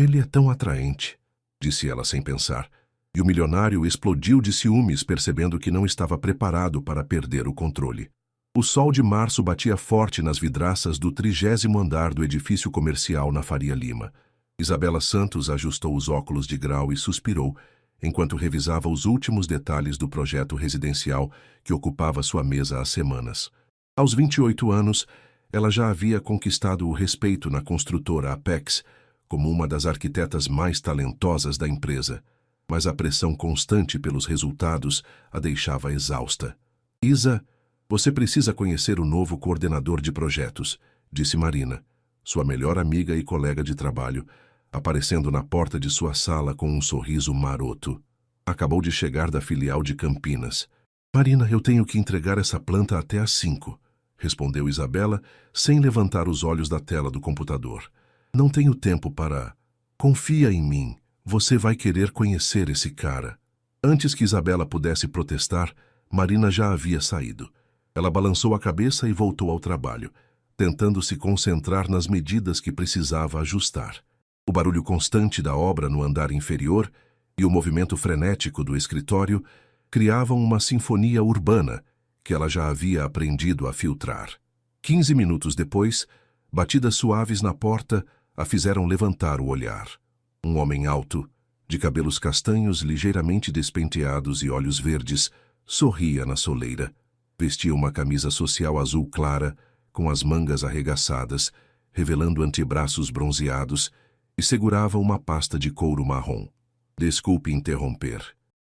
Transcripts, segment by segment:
Ele é tão atraente, disse ela sem pensar, e o milionário explodiu de ciúmes percebendo que não estava preparado para perder o controle. O sol de março batia forte nas vidraças do 30º andar do edifício comercial na Faria Lima. Isabela Santos ajustou os óculos de grau e suspirou, enquanto revisava os últimos detalhes do projeto residencial que ocupava sua mesa há semanas. Aos 28 anos, ela já havia conquistado o respeito na construtora Apex como uma das arquitetas mais talentosas da empresa, mas a pressão constante pelos resultados a deixava exausta. Isa, você precisa conhecer o novo coordenador de projetos, disse Marina, sua melhor amiga e colega de trabalho, aparecendo na porta de sua sala com um sorriso maroto. Acabou de chegar da filial de Campinas. Marina, eu tenho que entregar essa planta até às 5, respondeu Isabela, sem levantar os olhos da tela do computador. Não tenho tempo para... Confia em mim, você vai querer conhecer esse cara. Antes que Isabela pudesse protestar, Marina já havia saído. Ela balançou a cabeça e voltou ao trabalho, tentando se concentrar nas medidas que precisava ajustar. O barulho constante da obra no andar inferior e o movimento frenético do escritório criavam uma sinfonia urbana que ela já havia aprendido a filtrar. 15 minutos depois, batidas suaves na porta a fizeram levantar o olhar. Um homem alto, de cabelos castanhos ligeiramente despenteados e olhos verdes, sorria na soleira. Vestia uma camisa social azul clara, com as mangas arregaçadas, revelando antebraços bronzeados, e segurava uma pasta de couro marrom. Desculpe interromper.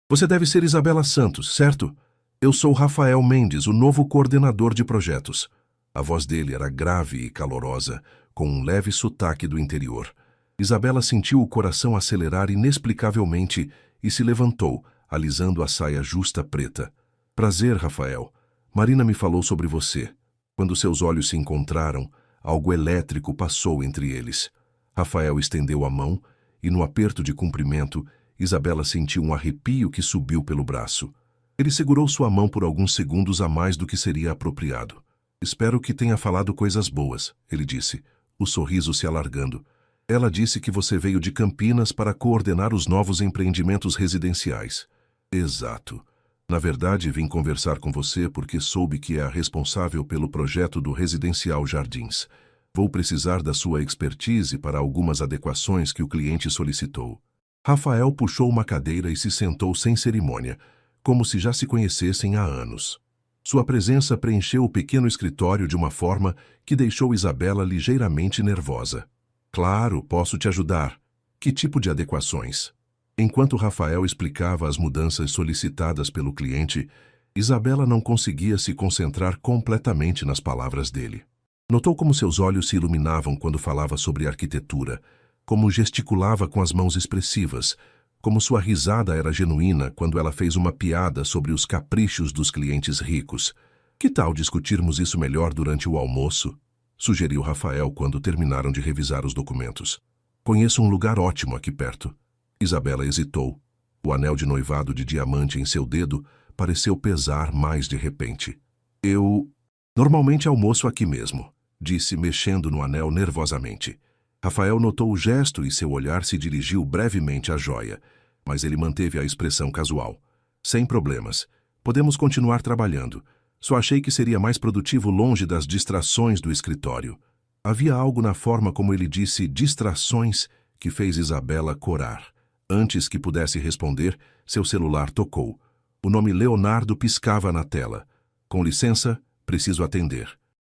Você deve ser Isabela Santos, certo? Eu sou Rafael Mendes, o novo coordenador de projetos. A voz dele era grave e calorosa, com um leve sotaque do interior. Isabela sentiu o coração acelerar inexplicavelmente e se levantou, alisando a saia justa preta. Prazer, Rafael. Marina me falou sobre você. Quando seus olhos se encontraram, algo elétrico passou entre eles. Rafael estendeu a mão e, no aperto de cumprimento, Isabela sentiu um arrepio que subiu pelo braço. Ele segurou sua mão por alguns segundos a mais do que seria apropriado. Espero que tenha falado coisas boas, ele disse, o sorriso se alargando. Ela disse que você veio de Campinas para coordenar os novos empreendimentos residenciais. Exato. Na verdade, vim conversar com você porque soube que é a responsável pelo projeto do Residencial Jardins. Vou precisar da sua expertise para algumas adequações que o cliente solicitou. Rafael puxou uma cadeira e se sentou sem cerimônia, como se já se conhecessem há anos. Sua presença preencheu o pequeno escritório de uma forma que deixou Isabela ligeiramente nervosa. Claro, posso te ajudar. Que tipo de adequações? Enquanto Rafael explicava as mudanças solicitadas pelo cliente, Isabela não conseguia se concentrar completamente nas palavras dele. Notou como seus olhos se iluminavam quando falava sobre arquitetura, como gesticulava com as mãos expressivas, como sua risada era genuína quando ela fez uma piada sobre os caprichos dos clientes ricos. Que tal discutirmos isso melhor durante o almoço? Sugeriu Rafael quando terminaram de revisar os documentos. Conheço um lugar ótimo aqui perto. Isabela hesitou. O anel de noivado de diamante em seu dedo pareceu pesar mais de repente. Eu normalmente almoço aqui mesmo, disse, mexendo no anel nervosamente. Rafael notou o gesto e seu olhar se dirigiu brevemente à joia, mas ele manteve a expressão casual. Sem problemas. Podemos continuar trabalhando. Só achei que seria mais produtivo longe das distrações do escritório. Havia algo na forma como ele disse distrações que fez Isabela corar. Antes que pudesse responder, seu celular tocou. O nome Leonardo piscava na tela. Com licença, preciso atender.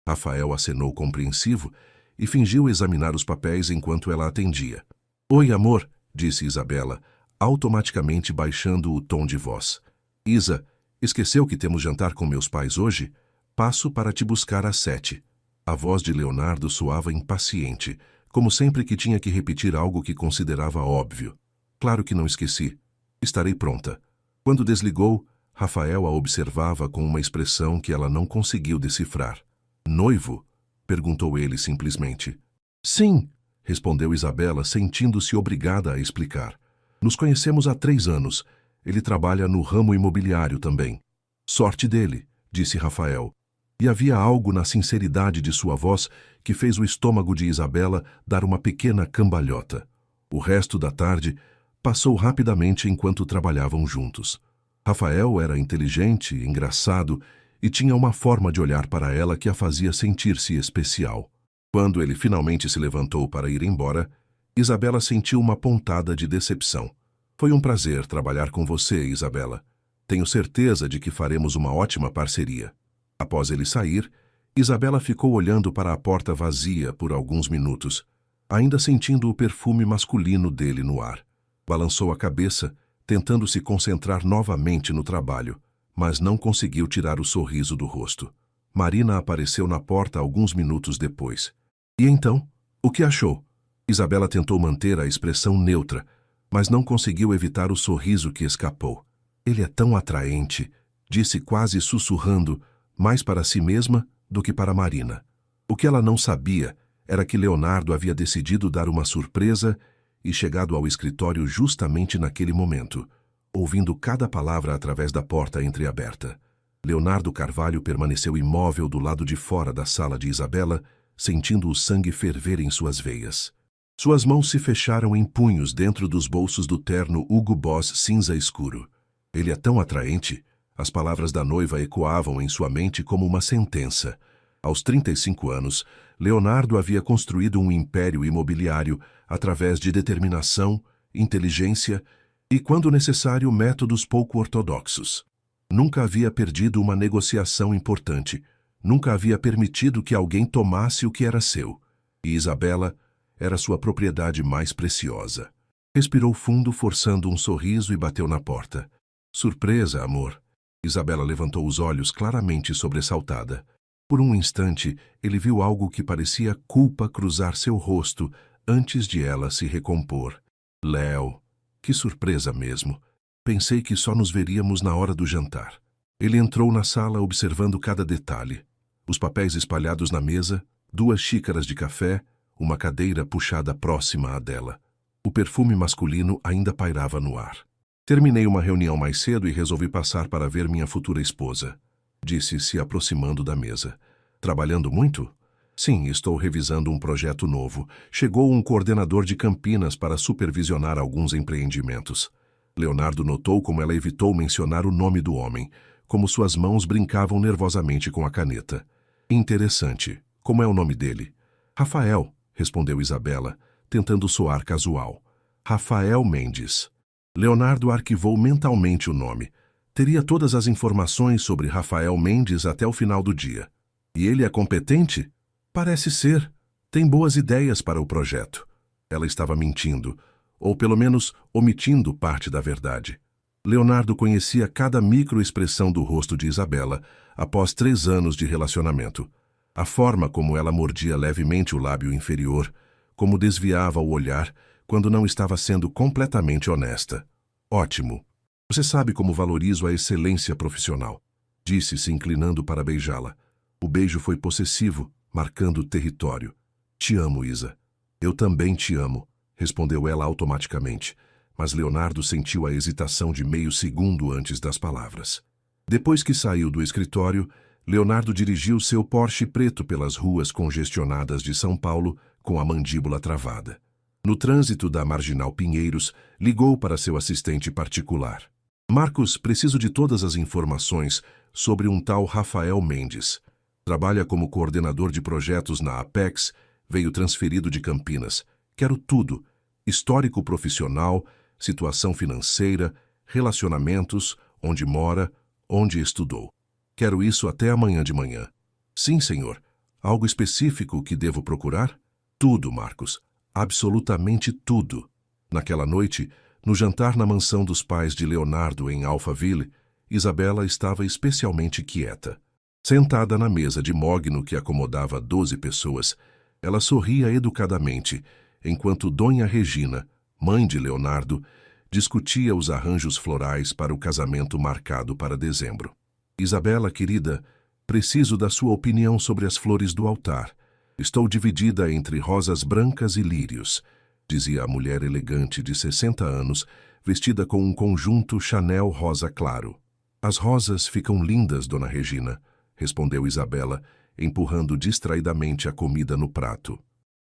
Rafael acenou compreensivo e fingiu examinar os papéis enquanto ela atendia. Oi, amor, disse Isabela, automaticamente baixando o tom de voz. Isa, esqueceu que temos jantar com meus pais hoje? Passo para te buscar às 7. A voz de Leonardo soava impaciente, como sempre que tinha que repetir algo que considerava óbvio. Claro que não esqueci. Estarei pronta. Quando desligou, Rafael a observava com uma expressão que ela não conseguiu decifrar. Noivo? Perguntou ele simplesmente. Sim, respondeu Isabela, sentindo-se obrigada a explicar. Nos conhecemos há 3 anos. Ele trabalha no ramo imobiliário também. Sorte dele, disse Rafael. E havia algo na sinceridade de sua voz que fez o estômago de Isabela dar uma pequena cambalhota. O resto da tarde passou rapidamente enquanto trabalhavam juntos. Rafael era inteligente, engraçado e tinha uma forma de olhar para ela que a fazia sentir-se especial. Quando ele finalmente se levantou para ir embora, Isabela sentiu uma pontada de decepção. Foi um prazer trabalhar com você, Isabela. Tenho certeza de que faremos uma ótima parceria. Após ele sair, Isabela ficou olhando para a porta vazia por alguns minutos, ainda sentindo o perfume masculino dele no ar. Balançou a cabeça, tentando se concentrar novamente no trabalho, mas não conseguiu tirar o sorriso do rosto. Marina apareceu na porta alguns minutos depois. E então, o que achou? Isabela tentou manter a expressão neutra, mas não conseguiu evitar o sorriso que escapou. Ele é tão atraente, disse quase sussurrando, mais para si mesma do que para Marina. O que ela não sabia era que Leonardo havia decidido dar uma surpresa e chegado ao escritório justamente naquele momento, ouvindo cada palavra através da porta entreaberta. Leonardo Carvalho permaneceu imóvel do lado de fora da sala de Isabela, sentindo o sangue ferver em suas veias. Suas mãos se fecharam em punhos dentro dos bolsos do terno Hugo Boss cinza escuro. Ele é tão atraente. As palavras da noiva ecoavam em sua mente como uma sentença. Aos 35 anos, Leonardo havia construído um império imobiliário através de determinação, inteligência e, quando necessário, métodos pouco ortodoxos. Nunca havia perdido uma negociação importante. Nunca havia permitido que alguém tomasse o que era seu. E Isabela era sua propriedade mais preciosa. Respirou fundo, forçando um sorriso e bateu na porta. Surpresa, amor. Isabela levantou os olhos claramente sobressaltada. Por um instante, ele viu algo que parecia culpa cruzar seu rosto antes de ela se recompor. Léo, que surpresa mesmo. Pensei que só nos veríamos na hora do jantar. Ele entrou na sala observando cada detalhe. Os papéis espalhados na mesa, 2 xícaras de café, uma cadeira puxada próxima à dela. O perfume masculino ainda pairava no ar. Terminei uma reunião mais cedo e resolvi passar para ver minha futura esposa, disse, se aproximando da mesa. Trabalhando muito? Sim, estou revisando um projeto novo. Chegou um coordenador de Campinas para supervisionar alguns empreendimentos. Leonardo notou como ela evitou mencionar o nome do homem, como suas mãos brincavam nervosamente com a caneta. Interessante. Como é o nome dele? Rafael, respondeu Isabela, tentando soar casual. Rafael Mendes. Leonardo arquivou mentalmente o nome. Teria todas as informações sobre Rafael Mendes até o final do dia. E ele é competente? Parece ser. Tem boas ideias para o projeto. Ela estava mentindo, ou pelo menos omitindo parte da verdade. Leonardo conhecia cada microexpressão do rosto de Isabela após 3 anos de relacionamento. A forma como ela mordia levemente o lábio inferior, como desviava o olhar quando não estava sendo completamente honesta. Ótimo. Você sabe como valorizo a excelência profissional, disse, se inclinando para beijá-la. O beijo foi possessivo, marcando território. Te amo, Isa. Eu também te amo, respondeu ela automaticamente, mas Leonardo sentiu a hesitação de meio segundo antes das palavras. Depois que saiu do escritório, Leonardo dirigiu seu Porsche preto pelas ruas congestionadas de São Paulo com a mandíbula travada. No trânsito da Marginal Pinheiros, ligou para seu assistente particular. Marcos, preciso de todas as informações sobre um tal Rafael Mendes. Trabalha como coordenador de projetos na Apex, veio transferido de Campinas. Quero tudo. Histórico profissional, situação financeira, relacionamentos, onde mora, onde estudou. Quero isso até amanhã de manhã. Sim, senhor. Algo específico que devo procurar? Tudo, Marcos. Absolutamente tudo. Naquela noite, no jantar na mansão dos pais de Leonardo em Alphaville, Isabela estava especialmente quieta. Sentada na mesa de mogno que acomodava 12 pessoas, ela sorria educadamente, enquanto Dona Regina, mãe de Leonardo, discutia os arranjos florais para o casamento marcado para dezembro. Isabela, querida, preciso da sua opinião sobre as flores do altar. Estou dividida entre rosas brancas e lírios, dizia a mulher elegante de 60 anos, vestida com um conjunto Chanel rosa claro. As rosas ficam lindas, Dona Regina, respondeu Isabela, empurrando distraidamente a comida no prato.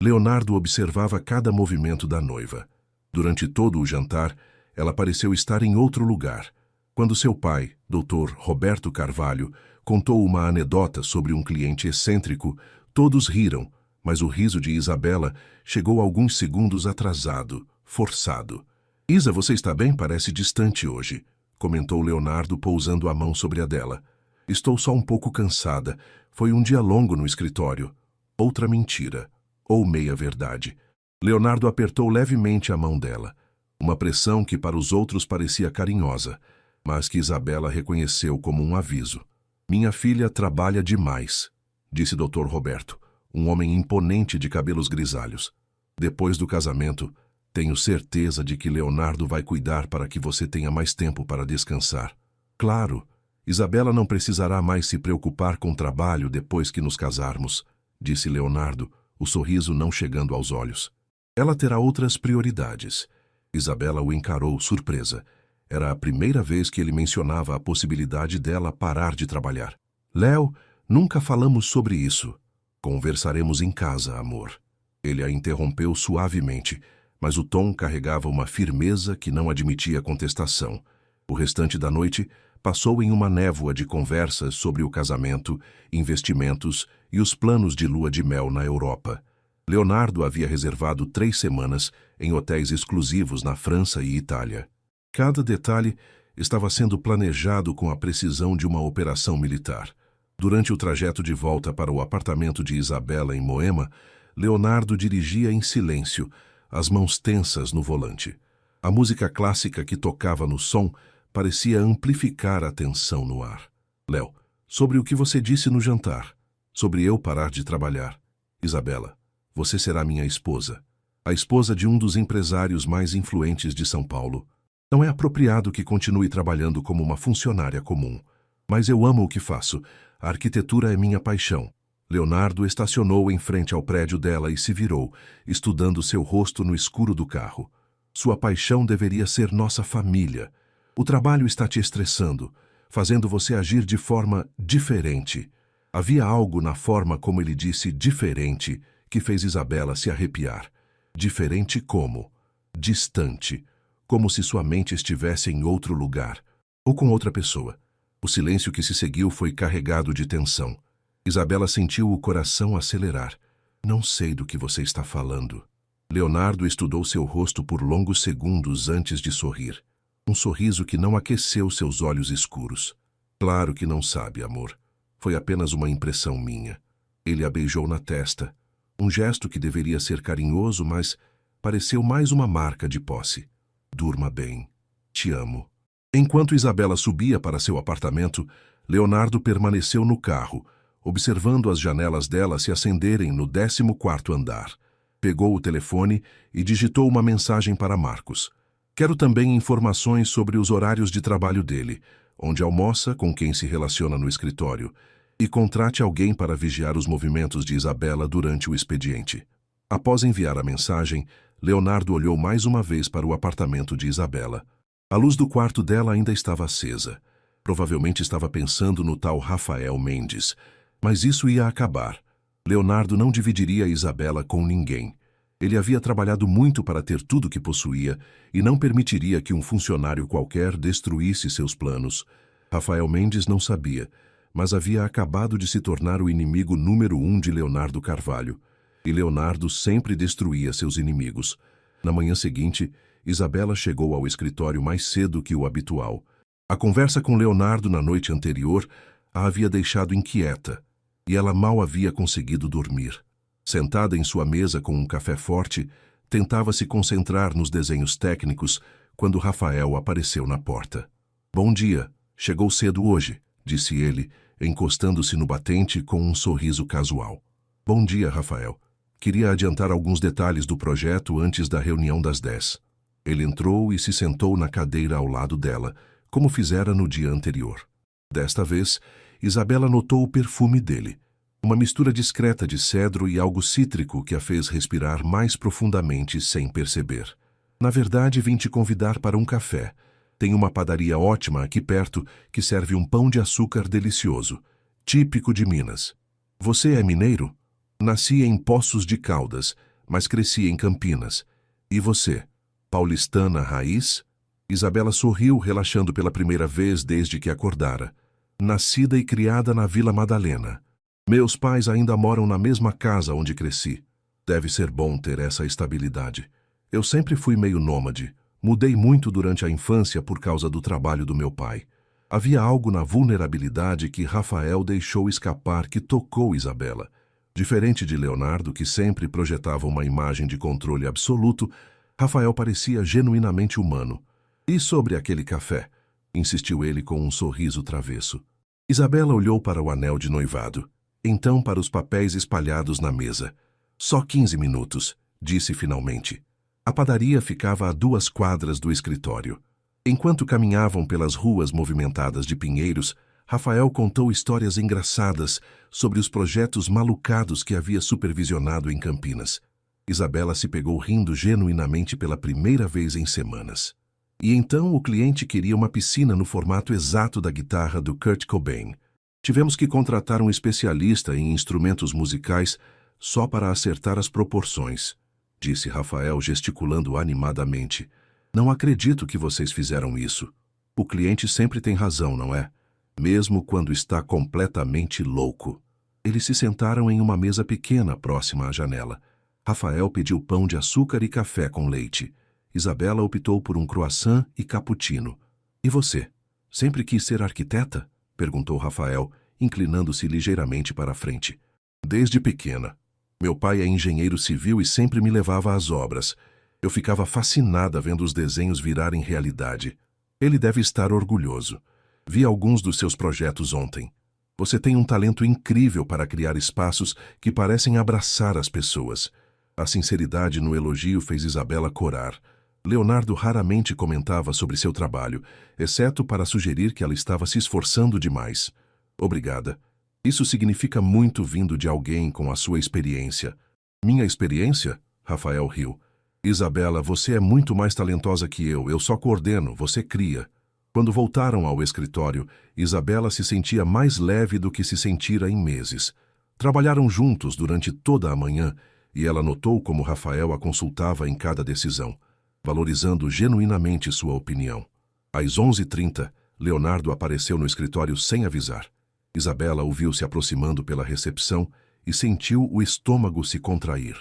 Leonardo observava cada movimento da noiva. Durante todo o jantar, ela pareceu estar em outro lugar. Quando seu pai, Dr. Roberto Carvalho, contou uma anedota sobre um cliente excêntrico, todos riram, mas o riso de Isabela chegou alguns segundos atrasado, forçado. Isa, você está bem? Parece distante hoje, comentou Leonardo pousando a mão sobre a dela. Estou só um pouco cansada. Foi um dia longo no escritório. Outra mentira. Ou meia-verdade. Leonardo apertou levemente a mão dela. Uma pressão que para os outros parecia carinhosa, mas que Isabela reconheceu como um aviso. Minha filha trabalha demais, disse Dr. Roberto, um homem imponente de cabelos grisalhos. Depois do casamento, tenho certeza de que Leonardo vai cuidar para que você tenha mais tempo para descansar. Claro, Isabela não precisará mais se preocupar com o trabalho depois que nos casarmos, disse Leonardo, o sorriso não chegando aos olhos. Ela terá outras prioridades. Isabela o encarou, surpresa. Era a primeira vez que ele mencionava a possibilidade dela parar de trabalhar. Léo, nunca falamos sobre isso. Conversaremos em casa, amor. Ele a interrompeu suavemente, mas o tom carregava uma firmeza que não admitia contestação. O restante da noite passou em uma névoa de conversas sobre o casamento, investimentos e os planos de lua de mel na Europa. Leonardo havia reservado 3 semanas em hotéis exclusivos na França e Itália. Cada detalhe estava sendo planejado com a precisão de uma operação militar. Durante o trajeto de volta para o apartamento de Isabela em Moema, Leonardo dirigia em silêncio, as mãos tensas no volante. A música clássica que tocava no som parecia amplificar a tensão no ar. Léo, sobre o que você disse no jantar, sobre eu parar de trabalhar. Isabela, você será minha esposa, a esposa de um dos empresários mais influentes de São Paulo. Não é apropriado que continue trabalhando como uma funcionária comum. Mas eu amo o que faço. A arquitetura é minha paixão. Leonardo estacionou em frente ao prédio dela e se virou, estudando seu rosto no escuro do carro. Sua paixão deveria ser nossa família. O trabalho está te estressando, fazendo você agir de forma diferente. Havia algo na forma como ele disse diferente que fez Isabela se arrepiar. Diferente como? Distante. Como se sua mente estivesse em outro lugar, ou com outra pessoa. O silêncio que se seguiu foi carregado de tensão. Isabela sentiu o coração acelerar. Não sei do que você está falando. Leonardo estudou seu rosto por longos segundos antes de sorrir. Um sorriso que não aqueceu seus olhos escuros. Claro que não sabe, amor. Foi apenas uma impressão minha. Ele a beijou na testa. Um gesto que deveria ser carinhoso, mas pareceu mais uma marca de posse. Durma bem. Te amo. Enquanto Isabela subia para seu apartamento, Leonardo permaneceu no carro, observando as janelas dela se acenderem no 14º andar. Pegou o telefone e digitou uma mensagem para Marcos. Quero também informações sobre os horários de trabalho dele, onde almoça, com quem se relaciona no escritório, e contrate alguém para vigiar os movimentos de Isabela durante o expediente. Após enviar a mensagem, Leonardo olhou mais uma vez para o apartamento de Isabela. A luz do quarto dela ainda estava acesa. Provavelmente estava pensando no tal Rafael Mendes. Mas isso ia acabar. Leonardo não dividiria Isabela com ninguém. Ele havia trabalhado muito para ter tudo que possuía e não permitiria que um funcionário qualquer destruísse seus planos. Rafael Mendes não sabia, mas havia acabado de se tornar o inimigo número 1 de Leonardo Carvalho. E Leonardo sempre destruía seus inimigos. Na manhã seguinte, Isabela chegou ao escritório mais cedo que o habitual. A conversa com Leonardo na noite anterior a havia deixado inquieta, e ela mal havia conseguido dormir. Sentada em sua mesa com um café forte, tentava se concentrar nos desenhos técnicos quando Rafael apareceu na porta. Bom dia, chegou cedo hoje, disse ele, encostando-se no batente com um sorriso casual. Bom dia, Rafael. Queria adiantar alguns detalhes do projeto antes da reunião das 10. Ele entrou e se sentou na cadeira ao lado dela, como fizera no dia anterior. Desta vez, Isabela notou o perfume dele, uma mistura discreta de cedro e algo cítrico que a fez respirar mais profundamente sem perceber. Na verdade, vim te convidar para um café. Tem uma padaria ótima aqui perto que serve um pão de açúcar delicioso, típico de Minas. Você é mineiro? Nasci em Poços de Caldas, mas cresci em Campinas. E você? Paulistana raiz? Isabela sorriu, relaxando pela primeira vez desde que acordara. Nascida e criada na Vila Madalena. Meus pais ainda moram na mesma casa onde cresci. Deve ser bom ter essa estabilidade. Eu sempre fui meio nômade. Mudei muito durante a infância por causa do trabalho do meu pai. Havia algo na vulnerabilidade que Rafael deixou escapar que tocou Isabela. Diferente de Leonardo, que sempre projetava uma imagem de controle absoluto, Rafael parecia genuinamente humano. E sobre aquele café? Insistiu ele com um sorriso travesso. Isabela olhou para o anel de noivado, então para os papéis espalhados na mesa. Só 15 minutos, disse finalmente. A padaria ficava a 2 quadras do escritório. Enquanto caminhavam pelas ruas movimentadas de pinheiros, Rafael contou histórias engraçadas sobre os projetos malucados que havia supervisionado em Campinas. Isabela se pegou rindo genuinamente pela primeira vez em semanas. E então o cliente queria uma piscina no formato exato da guitarra do Kurt Cobain. Tivemos que contratar um especialista em instrumentos musicais só para acertar as proporções, disse Rafael gesticulando animadamente. Não acredito que vocês fizeram isso. O cliente sempre tem razão, não é? Mesmo quando está completamente louco. Eles se sentaram em uma mesa pequena próxima à janela. Rafael pediu pão de açúcar e café com leite. Isabela optou por um croissant e cappuccino. E você? Sempre quis ser arquiteta? Perguntou Rafael, inclinando-se ligeiramente para a frente. Desde pequena. Meu pai é engenheiro civil e sempre me levava às obras. Eu ficava fascinada vendo os desenhos virarem realidade. Ele deve estar orgulhoso. Vi alguns dos seus projetos ontem. Você tem um talento incrível para criar espaços que parecem abraçar as pessoas. A sinceridade no elogio fez Isabela corar. Leonardo raramente comentava sobre seu trabalho, exceto para sugerir que ela estava se esforçando demais. Obrigada. Isso significa muito vindo de alguém com a sua experiência. Minha experiência? Rafael riu. Isabela, você é muito mais talentosa que eu só coordeno, você cria. Quando voltaram ao escritório, Isabela se sentia mais leve do que se sentira em meses. Trabalharam juntos durante toda a manhã e ela notou como Rafael a consultava em cada decisão, valorizando genuinamente sua opinião. Às 11h30, Leonardo apareceu no escritório sem avisar. Isabela o viu se aproximando pela recepção e sentiu o estômago se contrair.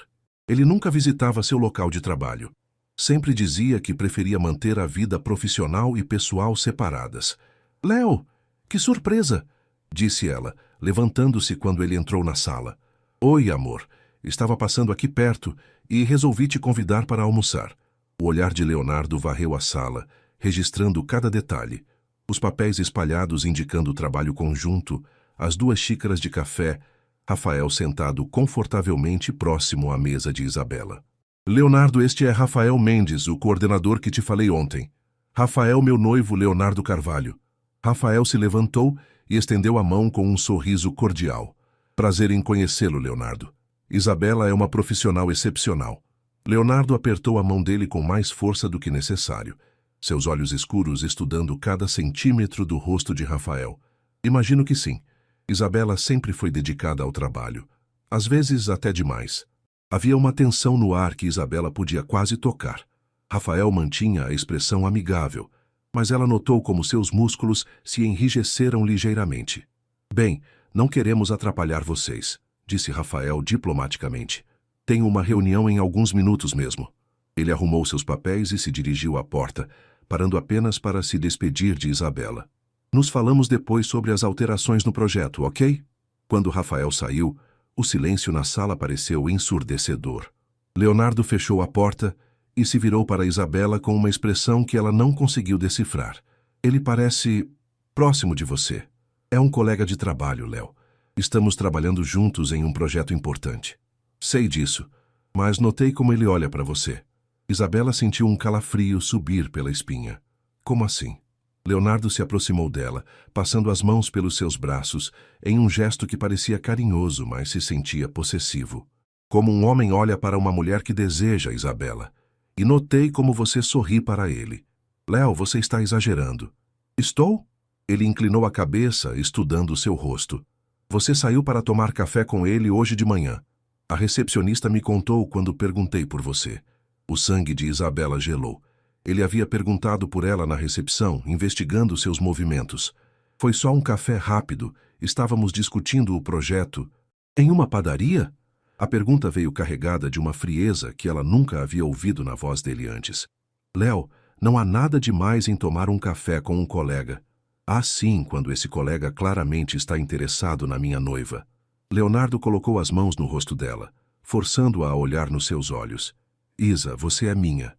Ele nunca visitava seu local de trabalho. Sempre dizia que preferia manter a vida profissional e pessoal separadas. "Léo, que surpresa!" disse ela, levantando-se quando ele entrou na sala. "Oi, amor. Estava passando aqui perto e resolvi te convidar para almoçar." O olhar de Leonardo varreu a sala, registrando cada detalhe. Os papéis espalhados indicando o trabalho conjunto, as 2 xícaras de café, Rafael sentado confortavelmente próximo à mesa de Isabela. "Leonardo, este é Rafael Mendes, o coordenador que te falei ontem. Rafael, meu noivo Leonardo Carvalho." Rafael se levantou e estendeu a mão com um sorriso cordial. "Prazer em conhecê-lo, Leonardo. Isabela é uma profissional excepcional." Leonardo apertou a mão dele com mais força do que necessário, seus olhos escuros estudando cada centímetro do rosto de Rafael. "Imagino que sim. Isabela sempre foi dedicada ao trabalho. Às vezes até demais." Havia uma tensão no ar que Isabela podia quase tocar. Rafael mantinha a expressão amigável, mas ela notou como seus músculos se enrijeceram ligeiramente. "Bem, não queremos atrapalhar vocês", disse Rafael diplomaticamente. "Tenho uma reunião em alguns minutos mesmo." Ele arrumou seus papéis e se dirigiu à porta, parando apenas para se despedir de Isabela. "Nos falamos depois sobre as alterações no projeto, ok?" Quando Rafael saiu, o silêncio na sala pareceu ensurdecedor. Leonardo fechou a porta e se virou para Isabela com uma expressão que ela não conseguiu decifrar. "Ele parece próximo de você. É um colega de trabalho, Léo. Estamos trabalhando juntos em um projeto importante." "Sei disso, mas notei como ele olha para você." Isabela sentiu um calafrio subir pela espinha. "Como assim?" Leonardo se aproximou dela, passando as mãos pelos seus braços, em um gesto que parecia carinhoso, mas se sentia possessivo. "Como um homem olha para uma mulher que deseja, Isabela. E notei como você sorri para ele. Léo, você está exagerando." "Estou?" Ele inclinou a cabeça, estudando seu rosto. "Você saiu para tomar café com ele hoje de manhã. A recepcionista me contou quando perguntei por você. O sangue de Isabela gelou. Ele havia perguntado por ela na recepção, investigando seus movimentos. Foi só um café rápido. Estávamos discutindo o projeto. Em uma padaria? A pergunta veio carregada de uma frieza que ela nunca havia ouvido na voz dele antes. Léo, não há nada demais em tomar um café com um colega. Há sim, quando esse colega claramente está interessado na minha noiva. Leonardo colocou as mãos no rosto dela, forçando-a a olhar nos seus olhos. Isa, você é minha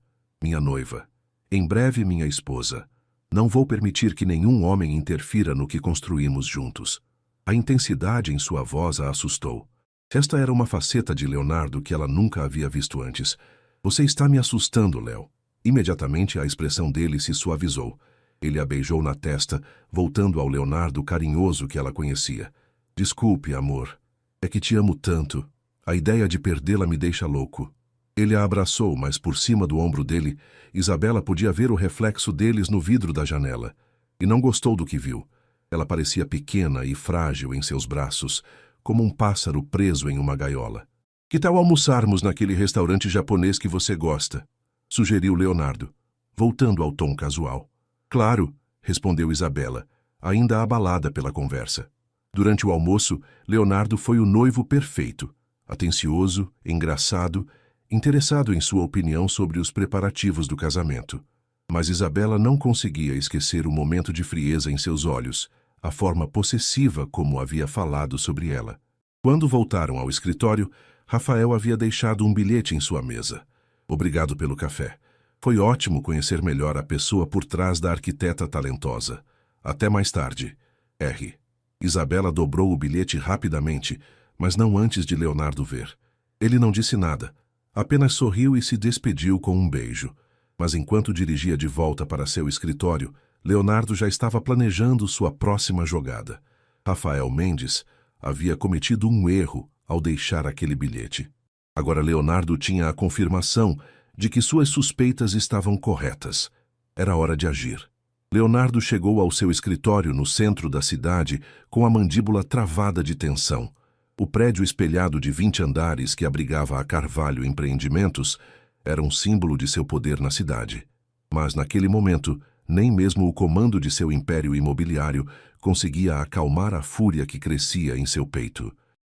noiva. Em breve minha esposa. Não vou permitir que nenhum homem interfira no que construímos juntos. A intensidade em sua voz a assustou. Esta era uma faceta de Leonardo que ela nunca havia visto antes. Você está me assustando, Léo. Imediatamente a expressão dele se suavizou. Ele a beijou na testa, voltando ao Leonardo carinhoso que ela conhecia. Desculpe, amor. É que te amo tanto. A ideia de perdê-la me deixa louco. Ele a abraçou, mas por cima do ombro dele, Isabela podia ver o reflexo deles no vidro da janela. E não gostou do que viu. Ela parecia pequena e frágil em seus braços, como um pássaro preso em uma gaiola. Que tal almoçarmos naquele restaurante japonês que você gosta? Sugeriu Leonardo, voltando ao tom casual. Claro, respondeu Isabela, ainda abalada pela conversa. Durante o almoço, Leonardo foi o noivo perfeito, atencioso, engraçado, interessado em sua opinião sobre os preparativos do casamento. Mas Isabela não conseguia esquecer o momento de frieza em seus olhos, a forma possessiva como havia falado sobre ela. Quando voltaram ao escritório, Rafael havia deixado um bilhete em sua mesa. Obrigado pelo café. Foi ótimo conhecer melhor a pessoa por trás da arquiteta talentosa. Até mais tarde. R. Isabela dobrou o bilhete rapidamente, mas não antes de Leonardo ver. Ele não disse nada. Apenas sorriu e se despediu com um beijo. Mas enquanto dirigia de volta para seu escritório, Leonardo já estava planejando sua próxima jogada. Rafael Mendes havia cometido um erro ao deixar aquele bilhete. Agora Leonardo tinha a confirmação de que suas suspeitas estavam corretas. Era hora de agir. Leonardo chegou ao seu escritório no centro da cidade com a mandíbula travada de tensão. O prédio espelhado de 20 andares que abrigava a Carvalho Empreendimentos era um símbolo de seu poder na cidade. Mas naquele momento, nem mesmo o comando de seu império imobiliário conseguia acalmar a fúria que crescia em seu peito.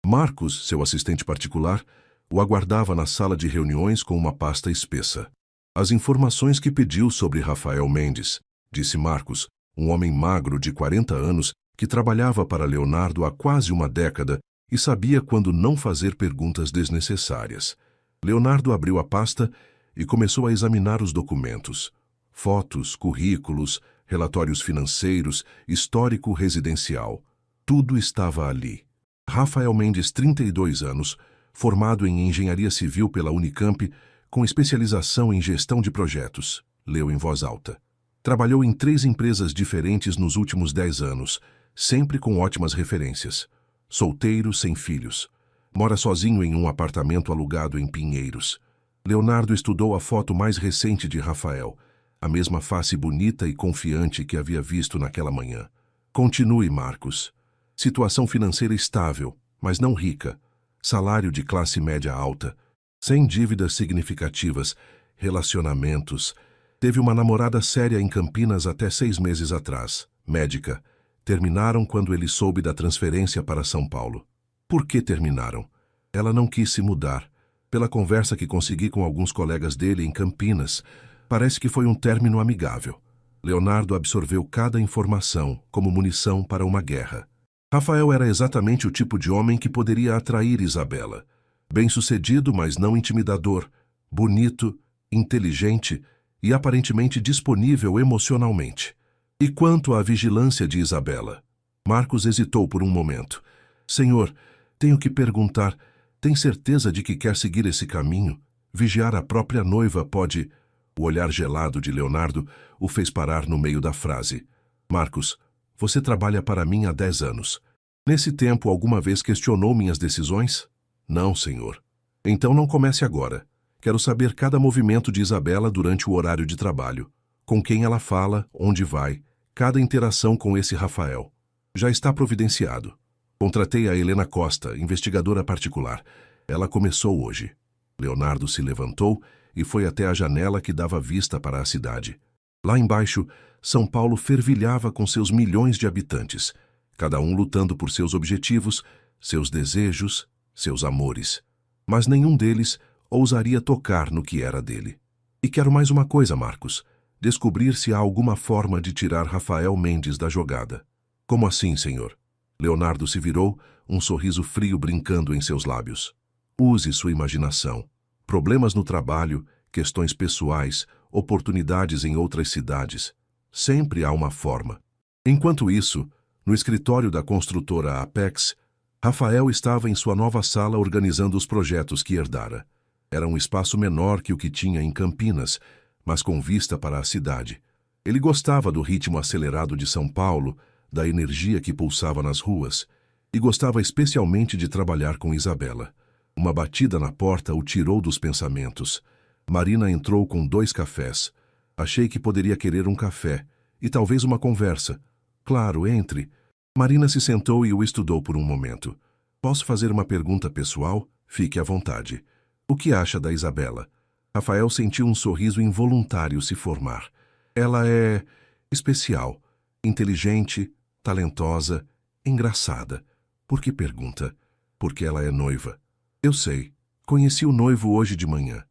Marcos, seu assistente particular, o aguardava na sala de reuniões com uma pasta espessa. As informações que pediu sobre Rafael Mendes, disse Marcos, um homem magro de 40 anos que trabalhava para Leonardo há quase uma década e sabia quando não fazer perguntas desnecessárias. Leonardo abriu a pasta e começou a examinar os documentos. Fotos, currículos, relatórios financeiros, histórico residencial. Tudo estava ali. Rafael Mendes, 32 anos, formado em engenharia civil pela Unicamp, com especialização em gestão de projetos, leu em voz alta. Trabalhou em 3 empresas diferentes nos últimos 10 anos, sempre com ótimas referências. Solteiro, sem filhos. Mora sozinho em um apartamento alugado em Pinheiros. Leonardo estudou a foto mais recente de Rafael, a mesma face bonita e confiante que havia visto naquela manhã. Continue, Marcos. Situação financeira estável, mas não rica. Salário de classe média alta. Sem dívidas significativas. Relacionamentos. Teve uma namorada séria em Campinas até 6 meses atrás. Médica. Terminaram quando ele soube da transferência para São Paulo. Por que terminaram? Ela não quis se mudar. Pela conversa que consegui com alguns colegas dele em Campinas, parece que foi um término amigável. Leonardo absorveu cada informação como munição para uma guerra. Rafael era exatamente o tipo de homem que poderia atrair Isabela. Bem-sucedido, mas não intimidador. Bonito, inteligente e aparentemente disponível emocionalmente. E quanto à vigilância de Isabela? Marcos hesitou por um momento. Senhor, tenho que perguntar, tem certeza de que quer seguir esse caminho? Vigiar a própria noiva pode... O olhar gelado de Leonardo o fez parar no meio da frase. Marcos, você trabalha para mim há 10 anos. Nesse tempo, alguma vez questionou minhas decisões? Não, senhor. Então não comece agora. Quero saber cada movimento de Isabela durante o horário de trabalho. Com quem ela fala, onde vai, cada interação com esse Rafael. Já está providenciado. Contratei a Helena Costa, investigadora particular. Ela começou hoje. Leonardo se levantou e foi até a janela que dava vista para a cidade. Lá embaixo, São Paulo fervilhava com seus milhões de habitantes, cada um lutando por seus objetivos, seus desejos, seus amores. Mas nenhum deles ousaria tocar no que era dele. E quero mais uma coisa, Marcos: descobrir se há alguma forma de tirar Rafael Mendes da jogada. Como assim, senhor? Leonardo se virou, um sorriso frio brincando em seus lábios. Use sua imaginação. Problemas no trabalho, questões pessoais, oportunidades em outras cidades. Sempre há uma forma. Enquanto isso, no escritório da construtora Apex, Rafael estava em sua nova sala organizando os projetos que herdara. Era um espaço menor que o que tinha em Campinas, mas com vista para a cidade. Ele gostava do ritmo acelerado de São Paulo, da energia que pulsava nas ruas, e gostava especialmente de trabalhar com Isabela. Uma batida na porta o tirou dos pensamentos. Marina entrou com 2 cafés. Achei que poderia querer um café, e talvez uma conversa. Claro, entre. Marina se sentou e o estudou por um momento. Posso fazer uma pergunta pessoal? Fique à vontade. O que acha da Isabela? Rafael sentiu um sorriso involuntário se formar. Ela é especial, inteligente, talentosa, engraçada. Por que pergunta? Porque ela é noiva. Eu sei. Conheci o noivo hoje de manhã.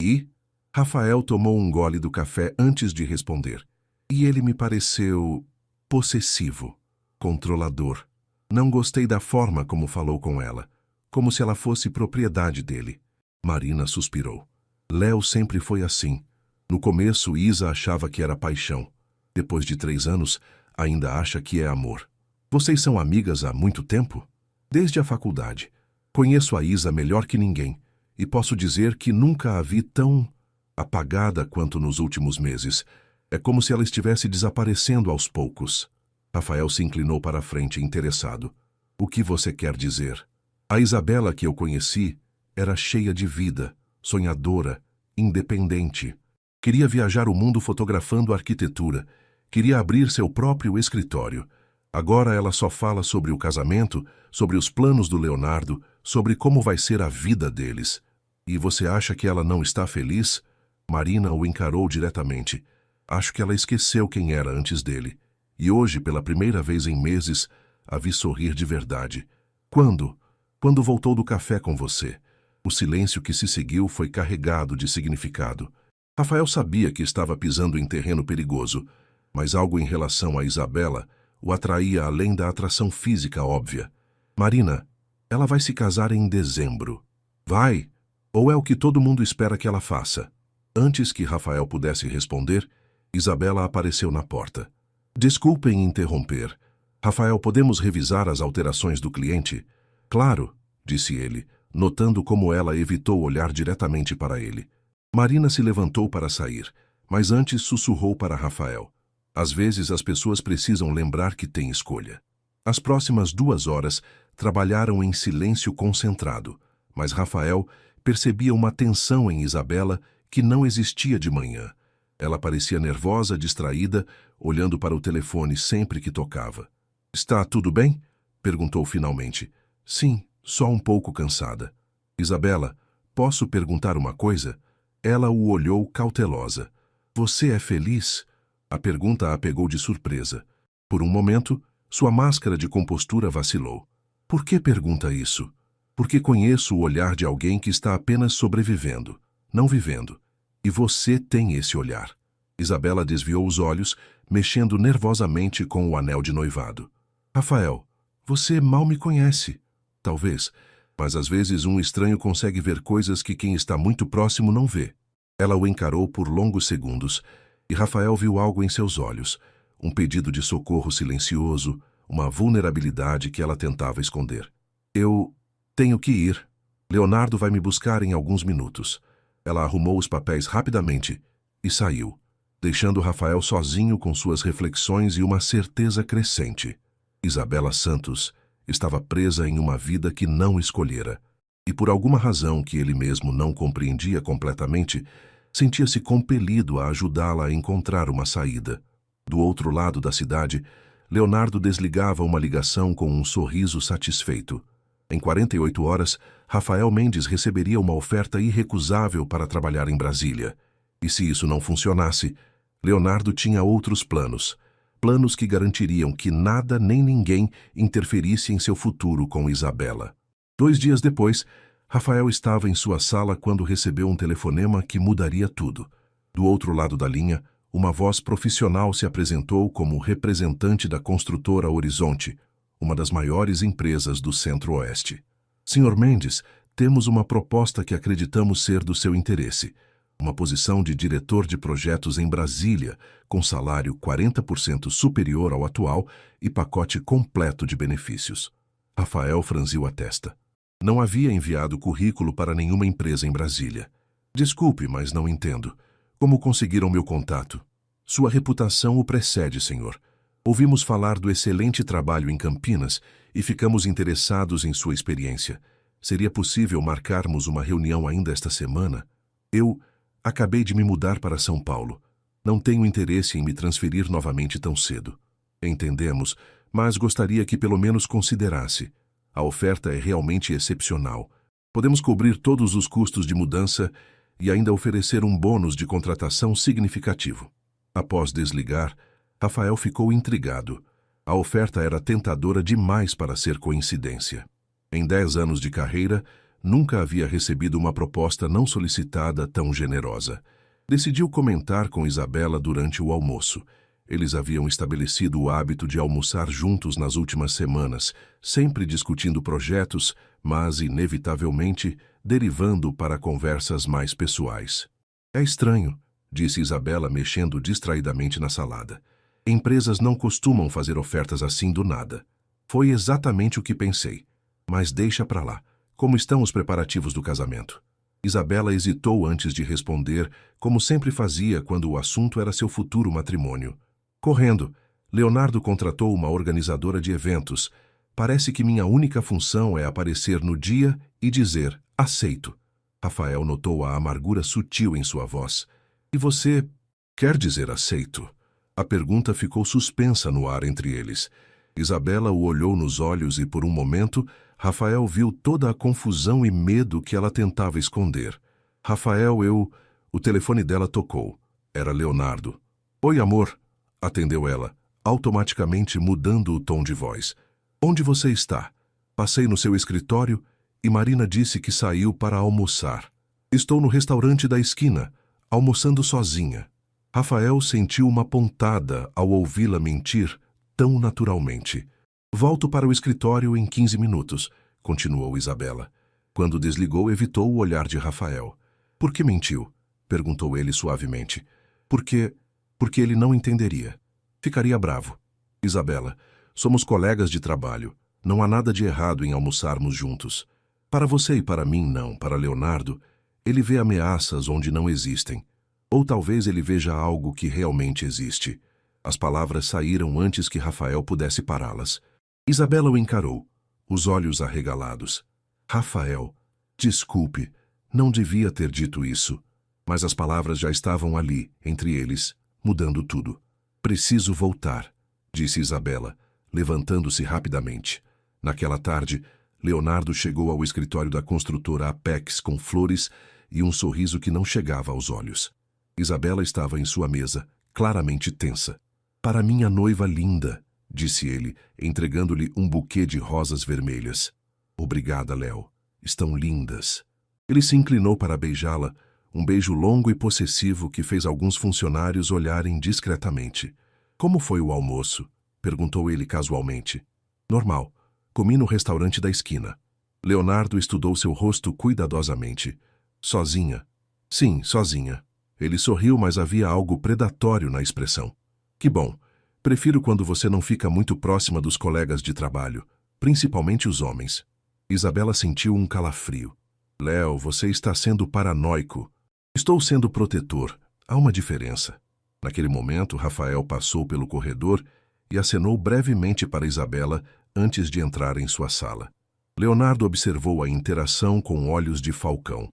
E? Rafael tomou um gole do café antes de responder. E ele me pareceu possessivo, controlador. Não gostei da forma como falou com ela, como se ela fosse propriedade dele. Marina suspirou. Léo sempre foi assim. No começo, Isa achava que era paixão. Depois de 3 anos, ainda acha que é amor. Vocês são amigas há muito tempo? Desde a faculdade. Conheço a Isa melhor que ninguém, e posso dizer que nunca a vi tão apagada quanto nos últimos meses. É como se ela estivesse desaparecendo aos poucos. Rafael se inclinou para a frente, interessado. O que você quer dizer? A Isabela que eu conheci era cheia de vida, sonhadora, independente. Queria viajar o mundo fotografando arquitetura. Queria abrir seu próprio escritório. Agora ela só fala sobre o casamento, sobre os planos do Leonardo, sobre como vai ser a vida deles. E você acha que ela não está feliz? Marina o encarou diretamente. Acho que ela esqueceu quem era antes dele. E hoje, pela primeira vez em meses, a vi sorrir de verdade. Quando? Quando voltou do café com você. O silêncio que se seguiu foi carregado de significado. Rafael sabia que estava pisando em terreno perigoso, mas algo em relação a Isabela o atraía além da atração física óbvia. Marina, ela vai se casar em dezembro. Vai? Ou é o que todo mundo espera que ela faça? Antes que Rafael pudesse responder, Isabela apareceu na porta. Desculpem interromper. Rafael, podemos revisar as alterações do cliente? Claro, disse ele, notando como ela evitou olhar diretamente para ele. Marina se levantou para sair, mas antes sussurrou para Rafael. Às vezes as pessoas precisam lembrar que têm escolha. As próximas 2 horas trabalharam em silêncio concentrado, mas Rafael percebia uma tensão em Isabela que não existia de manhã. Ela parecia nervosa, distraída, olhando para o telefone sempre que tocava. Está tudo bem? Perguntou finalmente. Sim, só um pouco cansada. Isabela, posso perguntar uma coisa? Ela o olhou cautelosa. Você é feliz? A pergunta a pegou de surpresa. Por um momento, sua máscara de compostura vacilou. Por que pergunta isso? Porque conheço o olhar de alguém que está apenas sobrevivendo, não vivendo. E você tem esse olhar. Isabela desviou os olhos, mexendo nervosamente com o anel de noivado. Rafael, você mal me conhece. Talvez, mas às vezes um estranho consegue ver coisas que quem está muito próximo não vê. Ela o encarou por longos segundos, e Rafael viu algo em seus olhos, um pedido de socorro silencioso, uma vulnerabilidade que ela tentava esconder. Eu tenho que ir. Leonardo vai me buscar em alguns minutos. Ela arrumou os papéis rapidamente e saiu, deixando Rafael sozinho com suas reflexões e uma certeza crescente. Isabela Santos estava presa em uma vida que não escolhera, e por alguma razão que ele mesmo não compreendia completamente, sentia-se compelido a ajudá-la a encontrar uma saída. Do outro lado da cidade, Leonardo desligava uma ligação com um sorriso satisfeito. Em 48 horas, Rafael Mendes receberia uma oferta irrecusável para trabalhar em Brasília. E se isso não funcionasse, Leonardo tinha outros planos. Planos que garantiriam que nada nem ninguém interferisse em seu futuro com Isabela. 2 dias depois, Rafael estava em sua sala quando recebeu um telefonema que mudaria tudo. Do outro lado da linha, uma voz profissional se apresentou como representante da construtora Horizonte, uma das maiores empresas do Centro-Oeste. Senhor Mendes, temos uma proposta que acreditamos ser do seu interesse. Uma posição de diretor de projetos em Brasília, com salário 40% superior ao atual e pacote completo de benefícios. Rafael franziu a testa. Não havia enviado currículo para nenhuma empresa em Brasília. Desculpe, mas não entendo. Como conseguiram meu contato? Sua reputação o precede, senhor. Ouvimos falar do excelente trabalho em Campinas e ficamos interessados em sua experiência. Seria possível marcarmos uma reunião ainda esta semana? Eu acabei de me mudar para São Paulo. Não tenho interesse em me transferir novamente tão cedo. Entendemos, mas gostaria que pelo menos considerasse. A oferta é realmente excepcional. Podemos cobrir todos os custos de mudança e ainda oferecer um bônus de contratação significativo. Após desligar, Rafael ficou intrigado. A oferta era tentadora demais para ser coincidência. Em 10 anos de carreira, nunca havia recebido uma proposta não solicitada tão generosa. Decidiu comentar com Isabela durante o almoço. Eles haviam estabelecido o hábito de almoçar juntos nas últimas semanas, sempre discutindo projetos, mas, inevitavelmente, derivando para conversas mais pessoais. É estranho, disse Isabela, mexendo distraidamente na salada. Empresas não costumam fazer ofertas assim do nada. Foi exatamente o que pensei. Mas deixa pra lá. Como estão os preparativos do casamento? Isabela hesitou antes de responder, como sempre fazia quando o assunto era seu futuro matrimônio. Correndo, Leonardo contratou uma organizadora de eventos. Parece que minha única função é aparecer no dia e dizer, aceito. Rafael notou a amargura sutil em sua voz. E você quer dizer aceito? A pergunta ficou suspensa no ar entre eles. Isabela o olhou nos olhos e, por um momento, Rafael viu toda a confusão e medo que ela tentava esconder. Rafael, O telefone dela tocou. Era Leonardo. Oi, amor, atendeu ela, automaticamente mudando o tom de voz. Onde você está? Passei no seu escritório e Marina disse que saiu para almoçar. Estou no restaurante da esquina, almoçando sozinha. Rafael sentiu uma pontada ao ouvi-la mentir tão naturalmente. Volto para o escritório em 15 minutos, continuou Isabela. Quando desligou, evitou o olhar de Rafael. Por que mentiu? Perguntou ele suavemente. Porque ele não entenderia. Ficaria bravo. Isabela, somos colegas de trabalho. Não há nada de errado em almoçarmos juntos. Para você e para mim, não. Para Leonardo, ele vê ameaças onde não existem. Ou talvez ele veja algo que realmente existe. As palavras saíram antes que Rafael pudesse pará-las. Isabela o encarou, os olhos arregalados. Rafael, desculpe, não devia ter dito isso. Mas as palavras já estavam ali, entre eles, mudando tudo. Preciso voltar, disse Isabela, levantando-se rapidamente. Naquela tarde, Leonardo chegou ao escritório da construtora Apex com flores e um sorriso que não chegava aos olhos. Isabela estava em sua mesa, claramente tensa. Para minha noiva linda, disse ele, entregando-lhe um buquê de rosas vermelhas. Obrigada, Léo. Estão lindas. Ele se inclinou para beijá-la, um beijo longo e possessivo que fez alguns funcionários olharem discretamente. Como foi o almoço? Perguntou ele casualmente. Normal. Comi no restaurante da esquina. Leonardo estudou seu rosto cuidadosamente. Sozinha? Sim, sozinha. Ele sorriu, mas havia algo predatório na expressão. Que bom. Prefiro quando você não fica muito próxima dos colegas de trabalho, principalmente os homens. Isabela sentiu um calafrio. Léo, você está sendo paranoico. Estou sendo protetor. Há uma diferença. Naquele momento, Rafael passou pelo corredor e acenou brevemente para Isabela antes de entrar em sua sala. Leonardo observou a interação com olhos de falcão.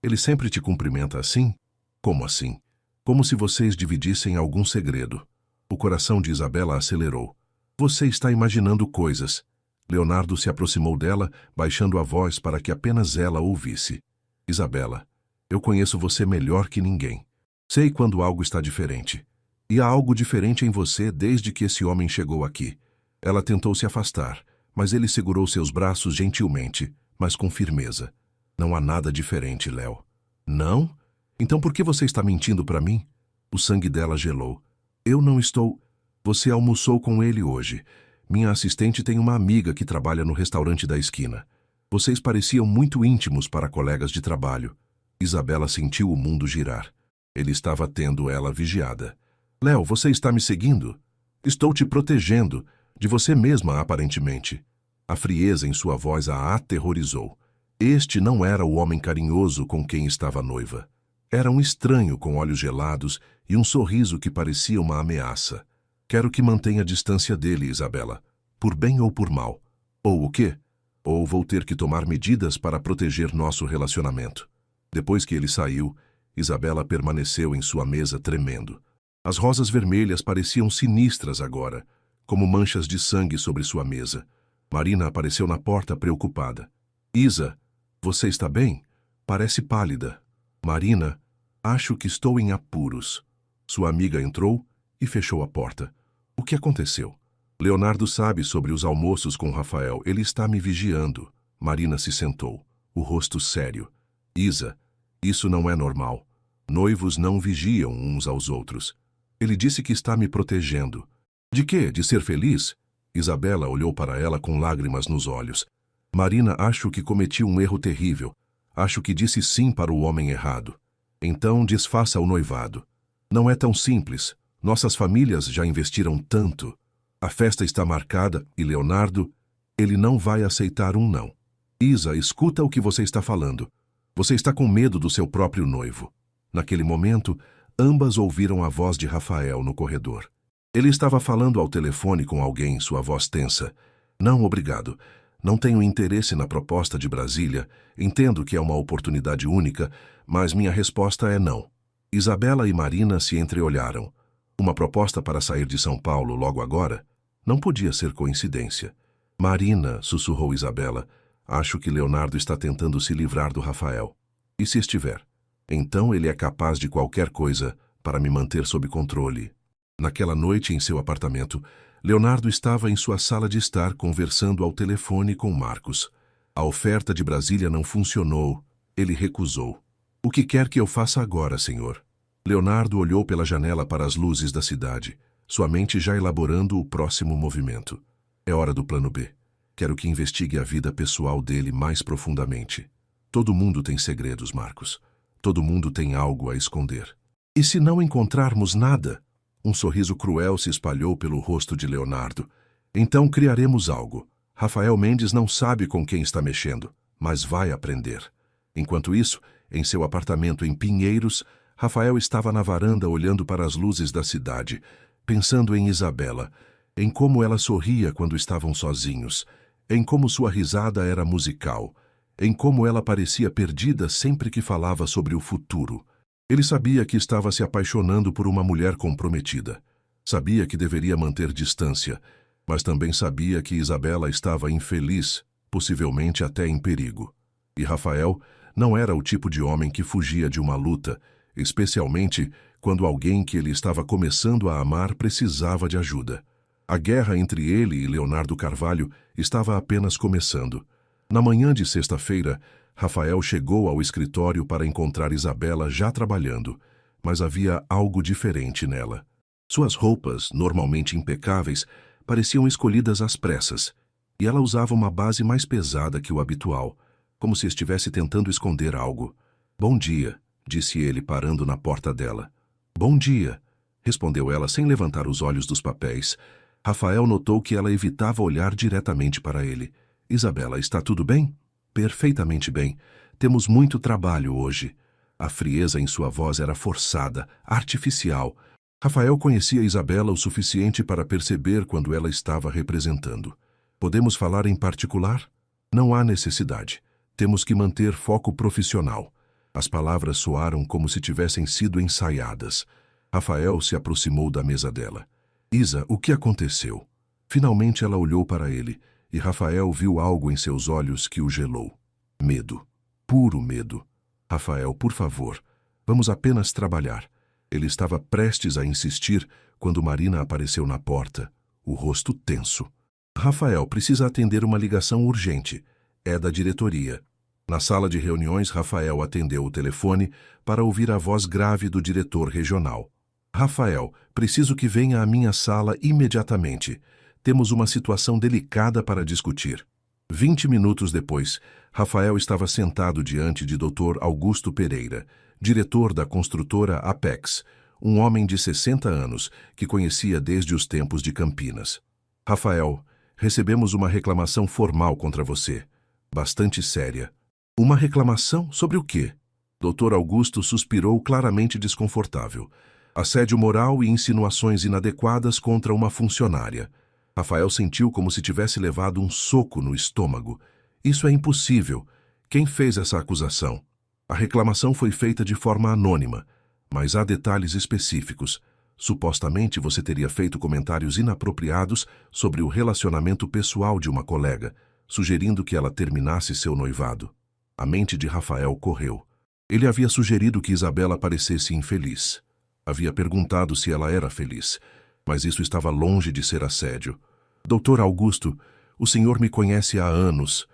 Ele sempre te cumprimenta assim? Como assim? Como se vocês dividissem algum segredo. O coração de Isabela acelerou. Você está imaginando coisas. Leonardo se aproximou dela, baixando a voz para que apenas ela ouvisse. Isabela, eu conheço você melhor que ninguém. Sei quando algo está diferente. E há algo diferente em você desde que esse homem chegou aqui. Ela tentou se afastar, mas ele segurou seus braços gentilmente, mas com firmeza. Não há nada diferente, Léo. Não? Então por que você está mentindo para mim? O sangue dela gelou. Eu não estou... Você almoçou com ele hoje. Minha assistente tem uma amiga que trabalha no restaurante da esquina. Vocês pareciam muito íntimos para colegas de trabalho. Isabela sentiu o mundo girar. Ele estava tendo ela vigiada. Léo, você está me seguindo? Estou te protegendo. De você mesma, aparentemente. A frieza em sua voz a aterrorizou. Este não era o homem carinhoso com quem estava noiva. Era um estranho com olhos gelados e um sorriso que parecia uma ameaça. Quero que mantenha a distância dele, Isabela. Por bem ou por mal. Ou o quê? Ou vou ter que tomar medidas para proteger nosso relacionamento. Depois que ele saiu, Isabela permaneceu em sua mesa tremendo. As rosas vermelhas pareciam sinistras agora, como manchas de sangue sobre sua mesa. Marina apareceu na porta preocupada. Isa, você está bem? Parece pálida. Marina, acho que estou em apuros. Sua amiga entrou e fechou a porta. O que aconteceu? Leonardo sabe sobre os almoços com Rafael. Ele está me vigiando. Marina se sentou, o rosto sério. Isa, isso não é normal. Noivos não vigiam uns aos outros. Ele disse que está me protegendo. De quê? De ser feliz? Isabela olhou para ela com lágrimas nos olhos. Marina, acho que cometi um erro terrível. Acho que disse sim para o homem errado. Então desfaça o noivado. Não é tão simples. Nossas famílias já investiram tanto. A festa está marcada e Leonardo, ele não vai aceitar um não. Isa, escuta o que você está falando. Você está com medo do seu próprio noivo. Naquele momento, ambas ouviram a voz de Rafael no corredor. Ele estava falando ao telefone com alguém, sua voz tensa. Não, obrigado. Não tenho interesse na proposta de Brasília. Entendo que é uma oportunidade única, mas minha resposta é não. Isabela e Marina se entreolharam. Uma proposta para sair de São Paulo logo agora? Não podia ser coincidência. Marina, sussurrou Isabela, acho que Leonardo está tentando se livrar do Rafael. E se estiver? Então ele é capaz de qualquer coisa para me manter sob controle. Naquela noite em seu apartamento, Leonardo estava em sua sala de estar conversando ao telefone com Marcos. A oferta de Brasília não funcionou. Ele recusou. O que quer que eu faça agora, senhor? Leonardo olhou pela janela para as luzes da cidade, sua mente já elaborando o próximo movimento. É hora do plano B. Quero que investigue a vida pessoal dele mais profundamente. Todo mundo tem segredos, Marcos. Todo mundo tem algo a esconder. E se não encontrarmos nada? Um sorriso cruel se espalhou pelo rosto de Leonardo. Então criaremos algo. Rafael Mendes não sabe com quem está mexendo, mas vai aprender. Enquanto isso, em seu apartamento em Pinheiros, Rafael estava na varanda olhando para as luzes da cidade, pensando em Isabela, em como ela sorria quando estavam sozinhos, em como sua risada era musical, em como ela parecia perdida sempre que falava sobre o futuro. Ele sabia que estava se apaixonando por uma mulher comprometida. Sabia que deveria manter distância, mas também sabia que Isabela estava infeliz, possivelmente até em perigo. E Rafael não era o tipo de homem que fugia de uma luta, especialmente quando alguém que ele estava começando a amar precisava de ajuda. A guerra entre ele e Leonardo Carvalho estava apenas começando. Na manhã de sexta-feira, Rafael chegou ao escritório para encontrar Isabela já trabalhando, mas havia algo diferente nela. Suas roupas, normalmente impecáveis, pareciam escolhidas às pressas, e ela usava uma base mais pesada que o habitual, como se estivesse tentando esconder algo. Bom dia, disse ele parando na porta dela. Bom dia, respondeu ela sem levantar os olhos dos papéis. Rafael notou que ela evitava olhar diretamente para ele. Isabela, está tudo bem? Perfeitamente bem. Temos muito trabalho hoje. A frieza em sua voz era forçada, artificial. Rafael conhecia Isabela o suficiente para perceber quando ela estava representando. Podemos falar em particular? Não há necessidade. Temos que manter foco profissional. As palavras soaram como se tivessem sido ensaiadas. Rafael se aproximou da mesa dela. Isa, o que aconteceu? Finalmente ela olhou para ele. e Rafael viu algo em seus olhos que o gelou. Medo. Puro medo. Rafael, por favor, vamos apenas trabalhar. Ele estava prestes a insistir quando Marina apareceu na porta, o rosto tenso. Rafael precisa atender uma ligação urgente. É da diretoria. Na sala de reuniões, Rafael atendeu o telefone para ouvir a voz grave do diretor regional. Rafael, preciso que venha à minha sala imediatamente. Temos uma situação delicada para discutir. 20 minutos depois, Rafael estava sentado diante de Dr. Augusto Pereira, diretor da construtora Apex, um homem de 60 anos que conhecia desde os tempos de Campinas. Rafael, recebemos uma reclamação formal contra você, bastante séria. Uma reclamação sobre o quê? Dr. Augusto suspirou claramente desconfortável. Assédio moral e insinuações inadequadas contra uma funcionária. Rafael sentiu como se tivesse levado um soco no estômago. Isso é impossível. Quem fez essa acusação? A reclamação foi feita de forma anônima, mas há detalhes específicos. Supostamente você teria feito comentários inapropriados sobre o relacionamento pessoal de uma colega, sugerindo que ela terminasse seu noivado. A mente de Rafael correu. Ele havia sugerido que Isabela parecesse infeliz. Havia perguntado se ela era feliz, mas isso estava longe de ser assédio. Doutor Augusto, o senhor me conhece há anos.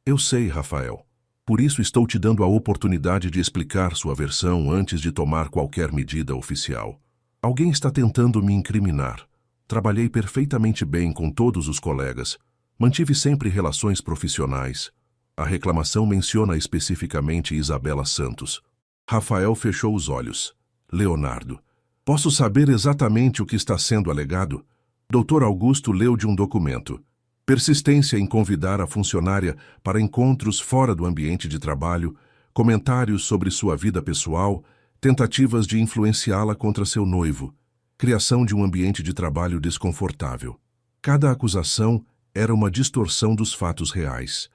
Eu sei, Rafael. Por isso estou te dando a oportunidade de explicar sua versão antes de tomar qualquer medida oficial. Alguém está tentando me incriminar. Trabalhei perfeitamente bem com todos os colegas. Mantive sempre relações profissionais. A reclamação menciona especificamente Isabela Santos. Rafael fechou os olhos. Leonardo. Posso saber exatamente o que está sendo alegado? Dr. Augusto leu de um documento. Persistência em convidar a funcionária para encontros fora do ambiente de trabalho, comentários sobre sua vida pessoal, tentativas de influenciá-la contra seu noivo, criação de um ambiente de trabalho desconfortável. Cada acusação era uma distorção dos fatos reais.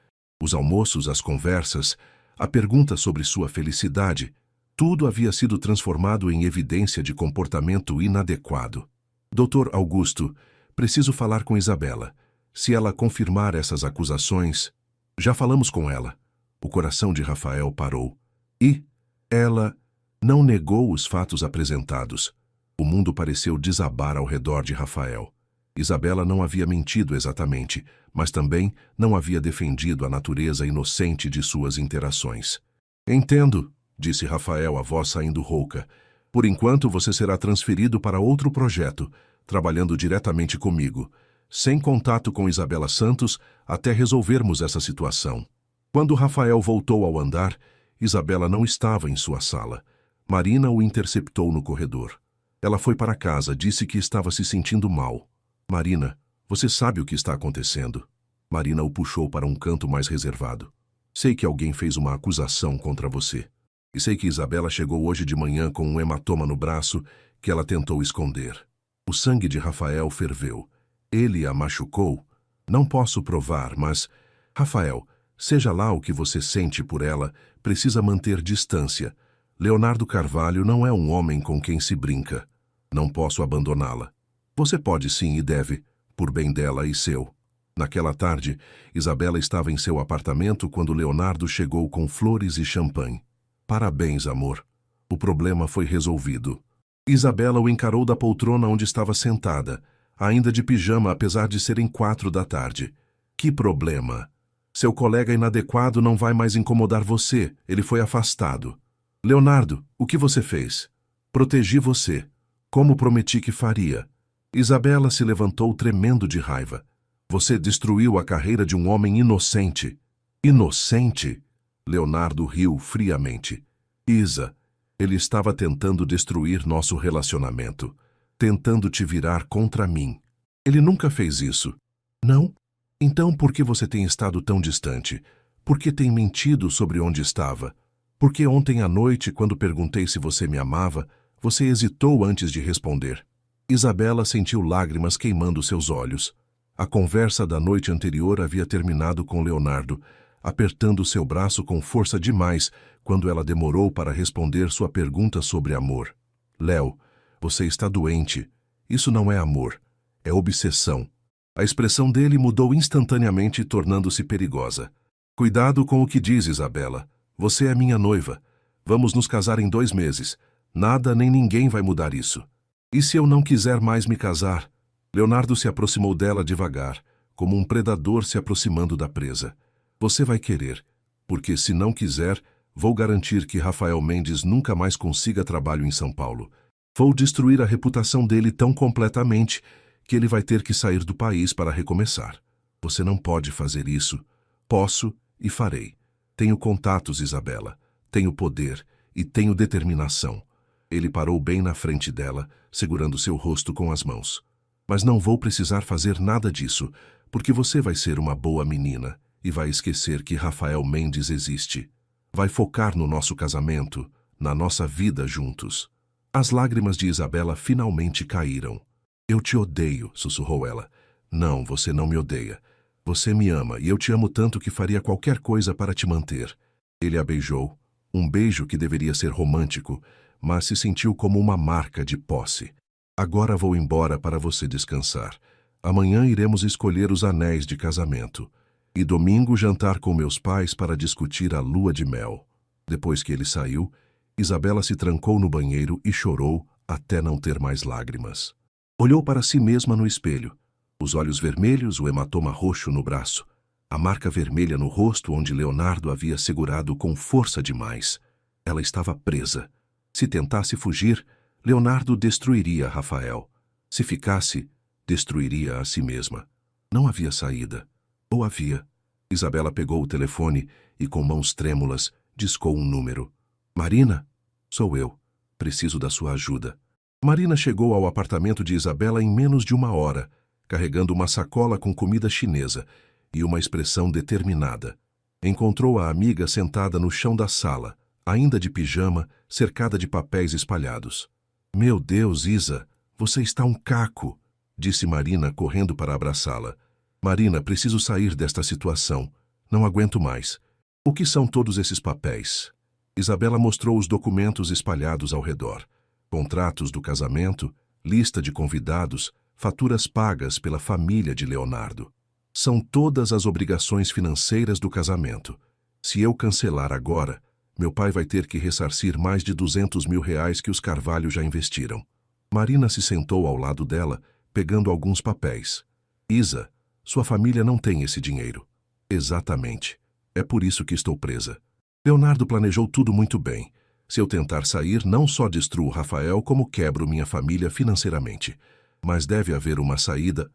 Os almoços, as conversas, a pergunta sobre sua felicidade, tudo havia sido transformado em evidência de comportamento inadequado. Dr. Augusto, preciso falar com Isabela. Se ela confirmar essas acusações... Já falamos com ela. O coração de Rafael parou. E ela não negou os fatos apresentados. O mundo pareceu desabar ao redor de Rafael. Isabela não havia mentido exatamente, mas também não havia defendido a natureza inocente de suas interações. Entendo, disse Rafael, a voz saindo rouca. Por enquanto você será transferido para outro projeto, trabalhando diretamente comigo, sem contato com Isabela Santos até resolvermos essa situação. Quando Rafael voltou ao andar, Isabela não estava em sua sala. Marina o interceptou no corredor. Ela foi para casa, disse que estava se sentindo mal. Marina, você sabe o que está acontecendo? Marina o puxou para um canto mais reservado. Sei que alguém fez uma acusação contra você. E sei que Isabela chegou hoje de manhã com um hematoma no braço que ela tentou esconder. O sangue de Rafael ferveu. Ele a machucou? Não posso provar, mas... Rafael, seja lá o que você sente por ela, precisa manter distância. Leonardo Carvalho não é um homem com quem se brinca. Não posso abandoná-la. Você pode sim e deve, por bem dela e seu. Naquela tarde, Isabela estava em seu apartamento quando Leonardo chegou com flores e champanhe. Parabéns, amor. O problema foi resolvido. Isabela o encarou da poltrona onde estava sentada, ainda de pijama apesar de serem 4 da tarde. Que problema? Seu colega inadequado não vai mais incomodar você, ele foi afastado. Leonardo, o que você fez? Protegi você, como prometi que faria. Isabela se levantou tremendo de raiva. Você destruiu a carreira de um homem inocente. Inocente? Leonardo riu friamente. Isa, ele estava tentando destruir nosso relacionamento, tentando te virar contra mim. Ele nunca fez isso. Não? Então por que você tem estado tão distante? Por que tem mentido sobre onde estava? Por que ontem à noite, quando perguntei se você me amava, você hesitou antes de responder? Isabela sentiu lágrimas queimando seus olhos. A conversa da noite anterior havia terminado com Leonardo, apertando seu braço com força demais quando ela demorou para responder sua pergunta sobre amor. Léo, você está doente. Isso não é amor, é obsessão. A expressão dele mudou instantaneamente, tornando-se perigosa. Cuidado com o que diz, Isabela. Você é minha noiva. Vamos nos casar em 2 meses. Nada nem ninguém vai mudar isso. E se eu não quiser mais me casar? Leonardo se aproximou dela devagar, como um predador se aproximando da presa. Você vai querer, porque se não quiser, vou garantir que Rafael Mendes nunca mais consiga trabalho em São Paulo. Vou destruir a reputação dele tão completamente que ele vai ter que sair do país para recomeçar. Você não pode fazer isso. Posso e farei. Tenho contatos, Isabela. Tenho poder e tenho determinação. Ele parou bem na frente dela, segurando seu rosto com as mãos. Mas não vou precisar fazer nada disso, porque você vai ser uma boa menina e vai esquecer que Rafael Mendes existe. Vai focar no nosso casamento, na nossa vida juntos. As lágrimas de Isabela finalmente caíram. Eu te odeio, sussurrou ela. Não, você não me odeia. Você me ama e eu te amo tanto que faria qualquer coisa para te manter. Ele a beijou, um beijo que deveria ser romântico, mas se sentiu como uma marca de posse. Agora vou embora para você descansar. Amanhã iremos escolher os anéis de casamento. E domingo jantar com meus pais para discutir a lua de mel. Depois que ele saiu, Isabela se trancou no banheiro e chorou até não ter mais lágrimas. Olhou para si mesma no espelho. Os olhos vermelhos, o hematoma roxo no braço. A marca vermelha no rosto onde Leonardo havia segurado com força demais. Ela estava presa. Se tentasse fugir, Leonardo destruiria Rafael. Se ficasse, destruiria a si mesma. Não havia saída. Ou havia? Isabela pegou o telefone e, com mãos trêmulas, discou um número. Marina? Sou eu. Preciso da sua ajuda. Marina chegou ao apartamento de Isabela em menos de 1 hora, carregando uma sacola com comida chinesa e uma expressão determinada. Encontrou a amiga sentada no chão da sala, ainda de pijama, cercada de papéis espalhados. Meu Deus, Isa, você está um caco, disse Marina, correndo para abraçá-la. Marina, preciso sair desta situação. Não aguento mais. O que são todos esses papéis? Isabela mostrou os documentos espalhados ao redor. Contratos do casamento, lista de convidados, faturas pagas pela família de Leonardo. São todas as obrigações financeiras do casamento. Se eu cancelar agora, meu pai vai ter que ressarcir mais de 200 mil reais que os Carvalho já investiram. Marina se sentou ao lado dela, pegando alguns papéis. Isa, sua família não tem esse dinheiro. Exatamente. É por isso que estou presa. Leonardo planejou tudo muito bem. Se eu tentar sair, não só destruo Rafael, como quebro minha família financeiramente. Mas deve haver uma saída.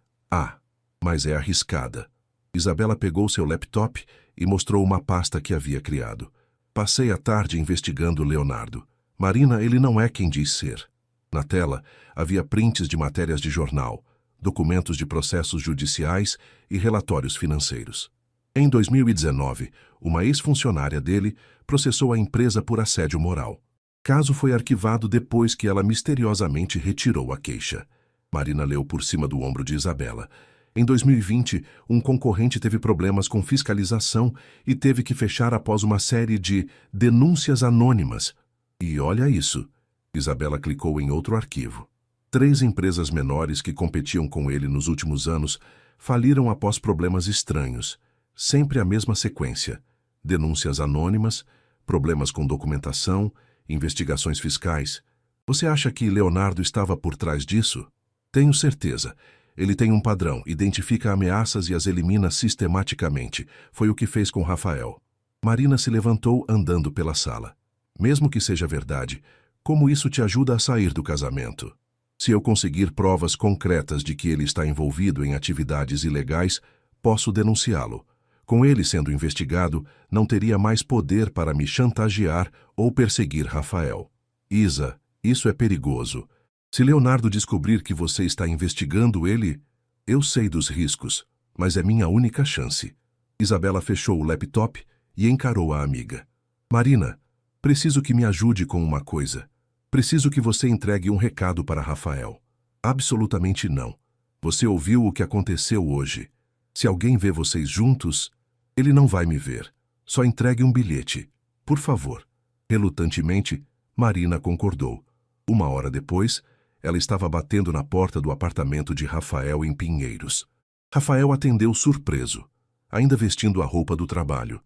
Mas é arriscada. Isabela pegou seu laptop e mostrou uma pasta que havia criado. Passei a tarde investigando Leonardo. Marina, ele não é quem diz ser. Na tela, havia prints de matérias de jornal, documentos de processos judiciais e relatórios financeiros. Em 2019, uma ex-funcionária dele processou a empresa por assédio moral. Caso foi arquivado depois que ela misteriosamente retirou a queixa. Marina leu por cima do ombro de Isabela. Em 2020, um concorrente teve problemas com fiscalização e teve que fechar após uma série de denúncias anônimas. E olha isso. Isabela clicou em outro arquivo. 3 empresas menores que competiam com ele nos últimos anos faliram após problemas estranhos. Sempre a mesma sequência. Denúncias anônimas, problemas com documentação, investigações fiscais. Você acha que Leonardo estava por trás disso? Tenho certeza. Ele tem um padrão, identifica ameaças e as elimina sistematicamente. Foi o que fez com Rafael. Marina se levantou andando pela sala. Mesmo que seja verdade, como isso te ajuda a sair do casamento? Se eu conseguir provas concretas de que ele está envolvido em atividades ilegais, posso denunciá-lo. Com ele sendo investigado, não teria mais poder para me chantagear ou perseguir Rafael. Isa, isso é perigoso. Se Leonardo descobrir que você está investigando ele, eu sei dos riscos, mas é minha única chance. Isabela fechou o laptop e encarou a amiga. Marina, preciso que me ajude com uma coisa. Preciso que você entregue um recado para Rafael. Absolutamente não. Você ouviu o que aconteceu hoje. Se alguém vê vocês juntos, ele não vai me ver. Só entregue um bilhete. Por favor. Relutantemente, Marina concordou. 1 hora depois, ela estava batendo na porta do apartamento de Rafael em Pinheiros. Rafael atendeu surpreso, ainda vestindo a roupa do trabalho,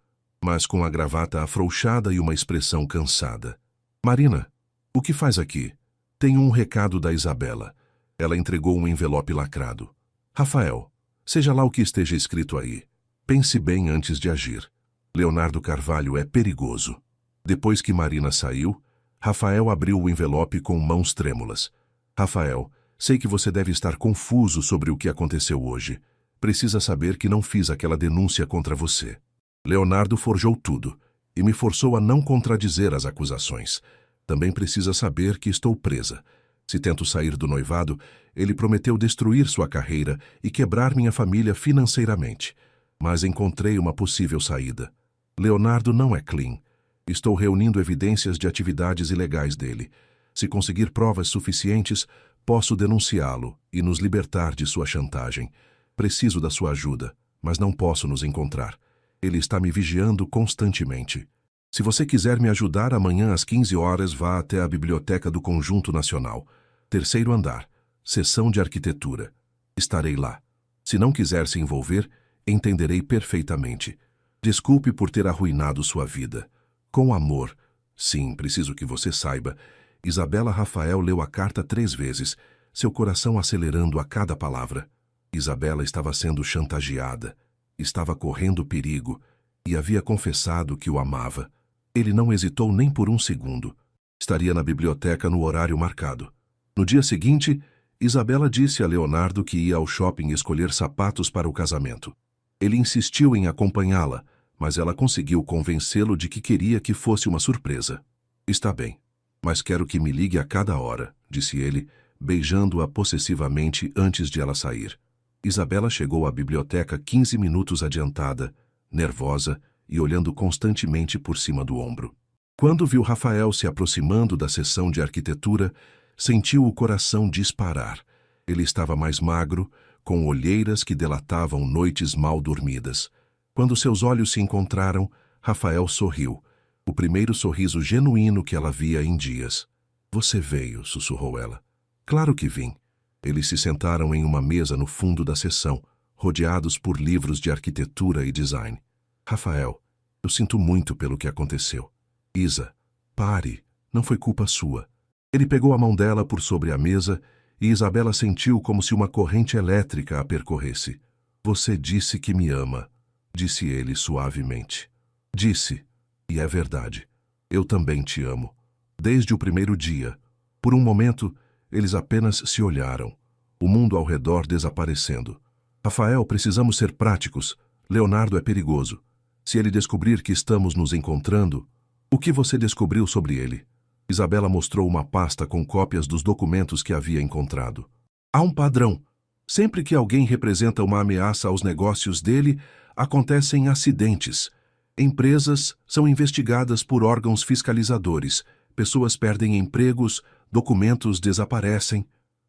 mas com a gravata afrouxada e uma expressão cansada. Marina, o que faz aqui? Tenho um recado da Isabela. Ela entregou um envelope lacrado. Rafael, seja lá o que esteja escrito aí, pense bem antes de agir. Leonardo Carvalho é perigoso. Depois que Marina saiu, Rafael abriu o envelope com mãos trêmulas. Rafael, sei que você deve estar confuso sobre o que aconteceu hoje. Precisa saber que não fiz aquela denúncia contra você. Leonardo forjou tudo e me forçou a não contradizer as acusações. Também precisa saber que estou presa. Se tento sair do noivado, ele prometeu destruir sua carreira e quebrar minha família financeiramente. Mas encontrei uma possível saída. Leonardo não é clean. Estou reunindo evidências de atividades ilegais dele. Se conseguir provas suficientes, posso denunciá-lo e nos libertar de sua chantagem. Preciso da sua ajuda, mas não posso nos encontrar. Ele está me vigiando constantemente. Se você quiser me ajudar, amanhã às 15 horas vá até a Biblioteca do Conjunto Nacional, 3º andar, seção de arquitetura. Estarei lá. Se não quiser se envolver, entenderei perfeitamente. Desculpe por ter arruinado sua vida. Com amor. Sim, preciso que você saiba. Isabela Rafael leu a carta 3 vezes, seu coração acelerando a cada palavra. Isabela estava sendo chantageada, estava correndo perigo e havia confessado que o amava. Ele não hesitou nem por um segundo. Estaria na biblioteca no horário marcado. No dia seguinte, Isabela disse a Leonardo que ia ao shopping escolher sapatos para o casamento. Ele insistiu em acompanhá-la, mas ela conseguiu convencê-lo de que queria que fosse uma surpresa. Está bem, mas quero que me ligue a cada hora, disse ele, beijando-a possessivamente antes de ela sair. Isabela chegou à biblioteca 15 minutos adiantada, nervosa e olhando constantemente por cima do ombro. Quando viu Rafael se aproximando da seção de arquitetura, sentiu o coração disparar. Ele estava mais magro, com olheiras que delatavam noites mal dormidas. Quando seus olhos se encontraram, Rafael sorriu, o primeiro sorriso genuíno que ela via em dias. Você veio, sussurrou ela. Claro que vim. Eles se sentaram em uma mesa no fundo da seção, rodeados por livros de arquitetura e design. Rafael, eu sinto muito pelo que aconteceu. Isa, pare, não foi culpa sua. Ele pegou a mão dela por sobre a mesa e Isabela sentiu como se uma corrente elétrica a percorresse. Você disse que me ama, disse ele suavemente. Disse, e é verdade. Eu também te amo. Desde o primeiro dia. Por um momento, eles apenas se olharam, o mundo ao redor desaparecendo. Rafael, precisamos ser práticos. Leonardo é perigoso. Se ele descobrir que estamos nos encontrando, o que você descobriu sobre ele? Isabela mostrou uma pasta com cópias dos documentos que havia encontrado. Há um padrão. Sempre que alguém representa uma ameaça aos negócios dele, acontecem acidentes. Empresas são investigadas por órgãos fiscalizadores. Pessoas perdem empregos, documentos desaparecem.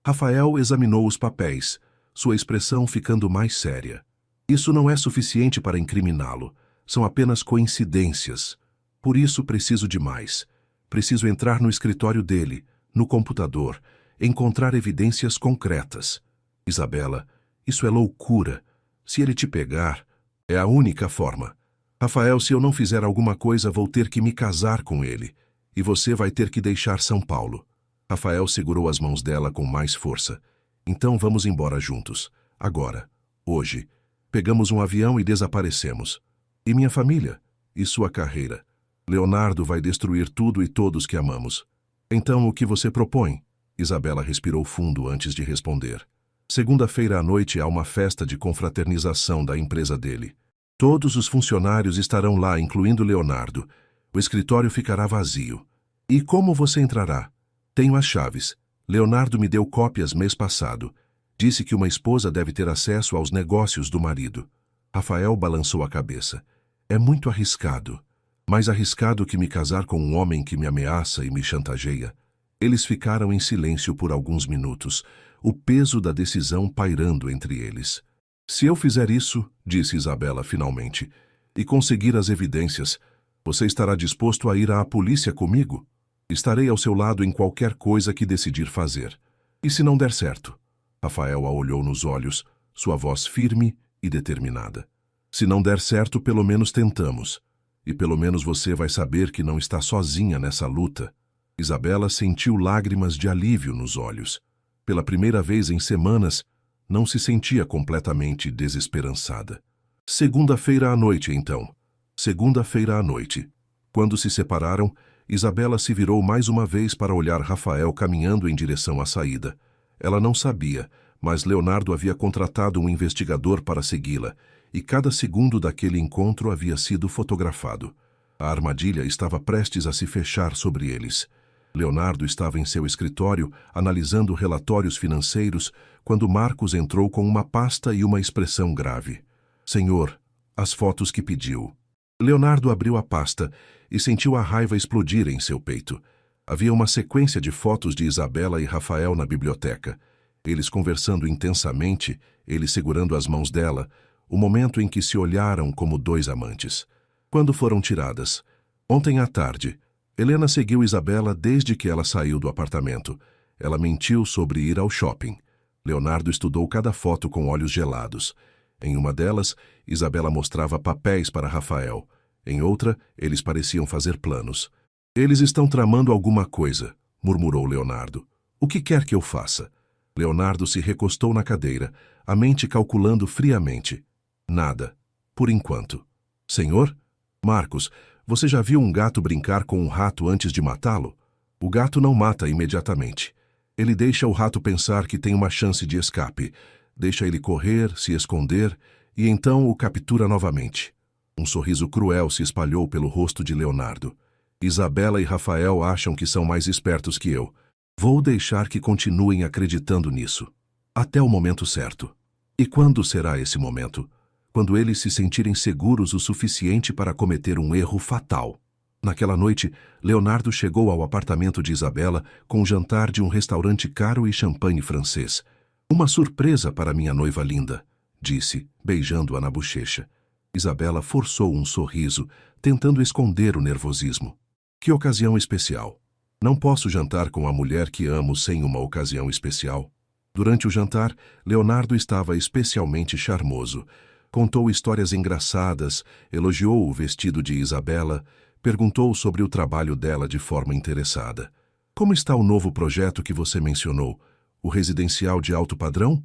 Rafael examinou os papéis, sua expressão ficando mais séria. Isso não é suficiente para incriminá-lo. São apenas coincidências. Por isso preciso de mais. Preciso entrar no escritório dele, no computador, encontrar evidências concretas. Isabela, isso é loucura. Se ele te pegar, é a única forma. Rafael, se eu não fizer alguma coisa, vou ter que me casar com ele. E você vai ter que deixar São Paulo. Rafael segurou as mãos dela com mais força. Então vamos embora juntos. Agora. Hoje. Pegamos um avião e desaparecemos. E minha família? E sua carreira? Leonardo vai destruir tudo e todos que amamos. Então o que você propõe? Isabela respirou fundo antes de responder. Segunda-feira à noite há uma festa de confraternização da empresa dele. Todos os funcionários estarão lá, incluindo Leonardo. O escritório ficará vazio. E como você entrará? Tenho as chaves. Leonardo me deu cópias mês passado. Disse que uma esposa deve ter acesso aos negócios do marido. Rafael balançou a cabeça. É muito arriscado. Mais arriscado que me casar com um homem que me ameaça e me chantageia. Eles ficaram em silêncio por alguns minutos, o peso da decisão pairando entre eles. Se eu fizer isso, disse Isabela finalmente, e conseguir as evidências, você estará disposto a ir à polícia comigo? Estarei ao seu lado em qualquer coisa que decidir fazer. E se não der certo? Rafael a olhou nos olhos, sua voz firme e determinada. Se não der certo, pelo menos tentamos. E pelo menos você vai saber que não está sozinha nessa luta. Isabela sentiu lágrimas de alívio nos olhos. Pela primeira vez em semanas, não se sentia completamente desesperançada. Segunda-feira à noite, então. Segunda-feira à noite. Quando se separaram, Isabela se virou mais uma vez para olhar Rafael caminhando em direção à saída. Ela não sabia, mas Leonardo havia contratado um investigador para segui-la, e cada segundo daquele encontro havia sido fotografado. A armadilha estava prestes a se fechar sobre eles. Leonardo estava em seu escritório, analisando relatórios financeiros, quando Marcos entrou com uma pasta e uma expressão grave. Senhor, as fotos que pediu. Leonardo abriu a pasta e sentiu a raiva explodir em seu peito. Havia uma sequência de fotos de Isabela e Rafael na biblioteca. Eles conversando intensamente, ele segurando as mãos dela, o momento em que se olharam como dois amantes. Quando foram tiradas? Ontem à tarde. Helena seguiu Isabela desde que ela saiu do apartamento. Ela mentiu sobre ir ao shopping. Leonardo estudou cada foto com olhos gelados. Em uma delas, Isabela mostrava papéis para Rafael. Em outra, eles pareciam fazer planos. Eles estão tramando alguma coisa, murmurou Leonardo. O que quer que eu faça? Leonardo se recostou na cadeira, a mente calculando friamente. Nada. Por enquanto. Senhor? Marcos, você já viu um gato brincar com um rato antes de matá-lo? O gato não mata imediatamente. Ele deixa o rato pensar que tem uma chance de escape. Deixa ele correr, se esconder, e então o captura novamente. Um sorriso cruel se espalhou pelo rosto de Leonardo. Isabela e Rafael acham que são mais espertos que eu. Vou deixar que continuem acreditando nisso. Até o momento certo. E quando será esse momento? Quando eles se sentirem seguros o suficiente para cometer um erro fatal. Naquela noite, Leonardo chegou ao apartamento de Isabela com um jantar de um restaurante caro e champanhe francês. Uma surpresa para minha noiva linda, disse, beijando-a na bochecha. Isabela forçou um sorriso, tentando esconder o nervosismo. Que ocasião especial. Não posso jantar com a mulher que amo sem uma ocasião especial. Durante o jantar, Leonardo estava especialmente charmoso. Contou histórias engraçadas, elogiou o vestido de Isabela, perguntou sobre o trabalho dela de forma interessada. Como está o novo projeto que você mencionou? O residencial de alto padrão?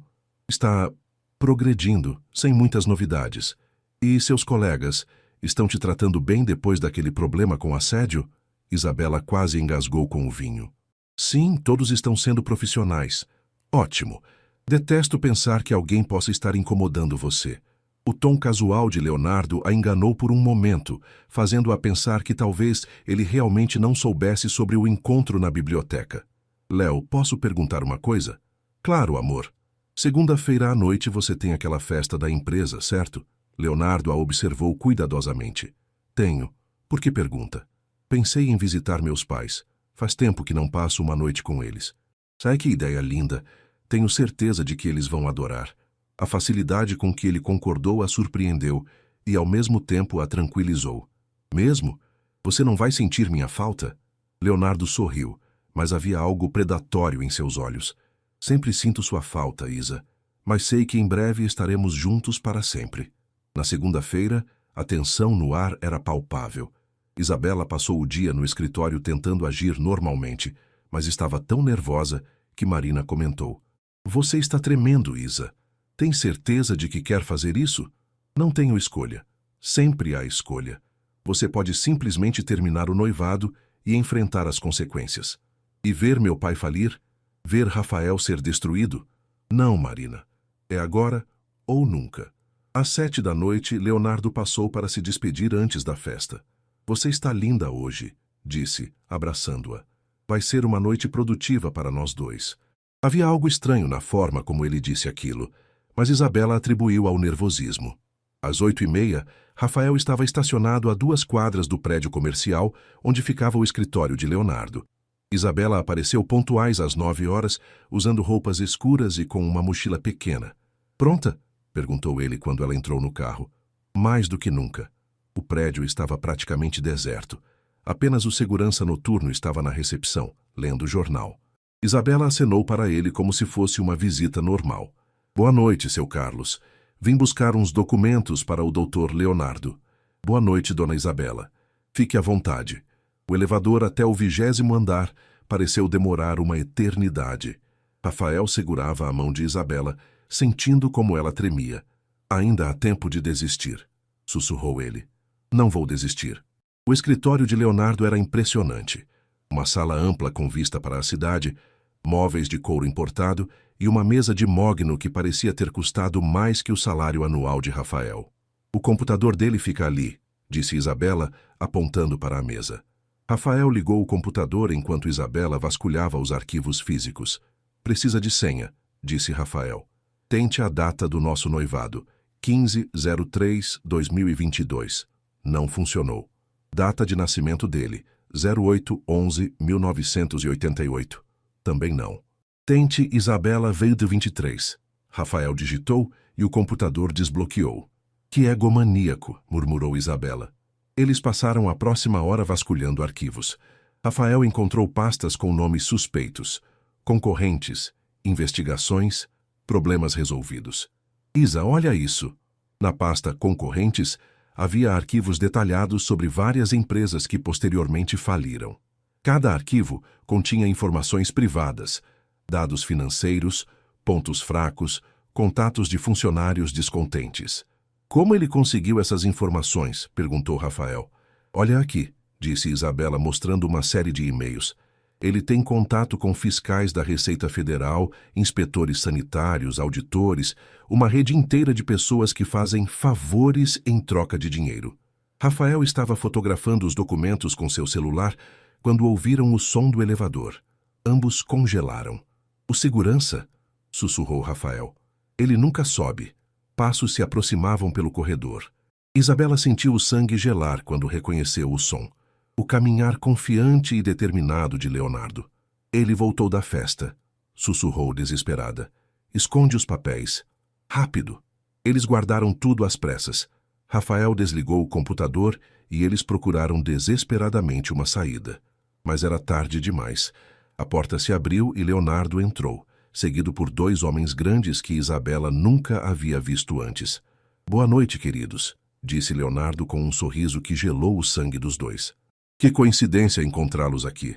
Está progredindo, sem muitas novidades. E seus colegas estão te tratando bem depois daquele problema com assédio? Isabela quase engasgou com o vinho. Sim, todos estão sendo profissionais. Ótimo. Detesto pensar que alguém possa estar incomodando você. O tom casual de Leonardo a enganou por um momento, fazendo-a pensar que talvez ele realmente não soubesse sobre o encontro na biblioteca. Léo, posso perguntar uma coisa? Claro, amor. Segunda-feira à noite você tem aquela festa da empresa, certo? Leonardo a observou cuidadosamente. Tenho. Por que pergunta? Pensei em visitar meus pais. Faz tempo que não passo uma noite com eles. Sabe que ideia linda? Tenho certeza de que eles vão adorar. A facilidade com que ele concordou a surpreendeu e, ao mesmo tempo, a tranquilizou. Mesmo? Você não vai sentir minha falta? Leonardo sorriu, mas havia algo predatório em seus olhos. Sempre sinto sua falta, Isa, mas sei que em breve estaremos juntos para sempre. Na segunda-feira, a tensão no ar era palpável. Isabela passou o dia no escritório tentando agir normalmente, mas estava tão nervosa que Marina comentou. Você está tremendo, Isa. Tem certeza de que quer fazer isso? Não tenho escolha. Sempre há escolha. Você pode simplesmente terminar o noivado e enfrentar as consequências. E ver meu pai falir? Ver Rafael ser destruído? Não, Marina. É agora ou nunca. Às 7 da noite, Leonardo passou para se despedir antes da festa. Você está linda hoje, disse, abraçando-a. Vai ser uma noite produtiva para nós dois. Havia algo estranho na forma como ele disse aquilo, mas Isabela atribuiu ao nervosismo. Às 8h30, Rafael estava estacionado a 2 quadras do prédio comercial, onde ficava o escritório de Leonardo. Isabela apareceu pontuais às 9 horas, usando roupas escuras e com uma mochila pequena. Pronta? Perguntou ele quando ela entrou no carro. Mais do que nunca. O prédio estava praticamente deserto. Apenas o segurança noturno estava na recepção, lendo o jornal. Isabela acenou para ele como se fosse uma visita normal. Boa noite, seu Carlos. Vim buscar uns documentos para o Dr. Leonardo. Boa noite, dona Isabela. Fique à vontade. O elevador até o 20º andar pareceu demorar uma eternidade. Rafael segurava a mão de Isabela, sentindo como ela tremia. Ainda há tempo de desistir, sussurrou ele. Não vou desistir. O escritório de Leonardo era impressionante. Uma sala ampla com vista para a cidade, móveis de couro importado e uma mesa de mogno que parecia ter custado mais que o salário anual de Rafael. O computador dele fica ali, disse Isabela, apontando para a mesa. Rafael ligou o computador enquanto Isabela vasculhava os arquivos físicos. Precisa de senha, disse Rafael. Tente a data do nosso noivado, 15/03/2022. Não funcionou. Data de nascimento dele, 08/11/1988. Também não. Tente Isabela veio do 23. Rafael digitou e o computador desbloqueou. Que egomaníaco, murmurou Isabela. Eles passaram a próxima hora vasculhando arquivos. Rafael encontrou pastas com nomes suspeitos, concorrentes, investigações, problemas resolvidos. Isa, olha isso. Na pasta Concorrentes, havia arquivos detalhados sobre várias empresas que posteriormente faliram. Cada arquivo continha informações privadas, dados financeiros, pontos fracos, contatos de funcionários descontentes. Como ele conseguiu essas informações? Perguntou Rafael. Olha aqui, disse Isabela mostrando uma série de e-mails. Ele tem contato com fiscais da Receita Federal, inspetores sanitários, auditores, uma rede inteira de pessoas que fazem favores em troca de dinheiro. Rafael estava fotografando os documentos com seu celular quando ouviram o som do elevador. Ambos congelaram. O segurança? Sussurrou Rafael. Ele nunca sobe. Passos se aproximavam pelo corredor. Isabela sentiu o sangue gelar quando reconheceu o som. O caminhar confiante e determinado de Leonardo. Ele voltou da festa. Sussurrou desesperada. Esconde os papéis. Rápido. Eles guardaram tudo às pressas. Rafael desligou o computador e eles procuraram desesperadamente uma saída. Mas era tarde demais. A porta se abriu e Leonardo entrou, seguido por 2 homens grandes que Isabela nunca havia visto antes. Boa noite, queridos, disse Leonardo com um sorriso que gelou o sangue dos 2. Que coincidência encontrá-los aqui.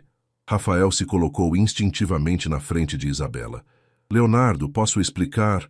Rafael se colocou instintivamente na frente de Isabela. Leonardo, posso explicar?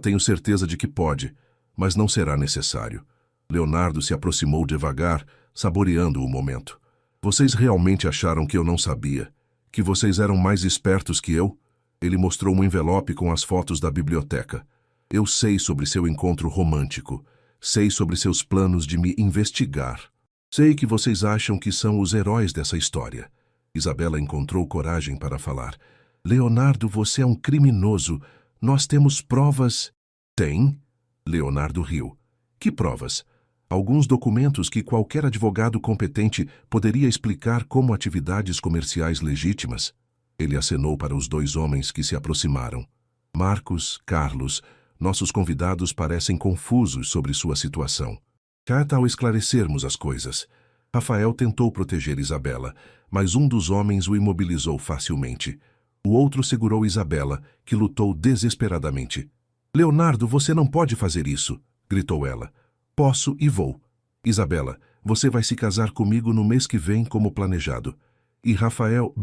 Tenho certeza de que pode, mas não será necessário. Leonardo se aproximou devagar, saboreando o momento. Vocês realmente acharam que eu não sabia? Que vocês eram mais espertos que eu? Ele mostrou um envelope com as fotos da biblioteca. Eu sei sobre seu encontro romântico. Sei sobre seus planos de me investigar. Sei que vocês acham que são os heróis dessa história. Isabela encontrou coragem para falar. Leonardo, você é um criminoso. Nós temos provas. Tem? Leonardo riu. Que provas? Alguns documentos que qualquer advogado competente poderia explicar como atividades comerciais legítimas. Ele acenou para os 2 homens que se aproximaram. Marcos, Carlos, nossos convidados parecem confusos sobre sua situação. Cá tal esclarecermos as coisas. Rafael tentou proteger Isabela, mas um dos homens o imobilizou facilmente. O outro segurou Isabela, que lutou desesperadamente. Leonardo, você não pode fazer isso, gritou ela. Posso e vou. Isabela, você vai se casar comigo no mês que vem como planejado. E Rafael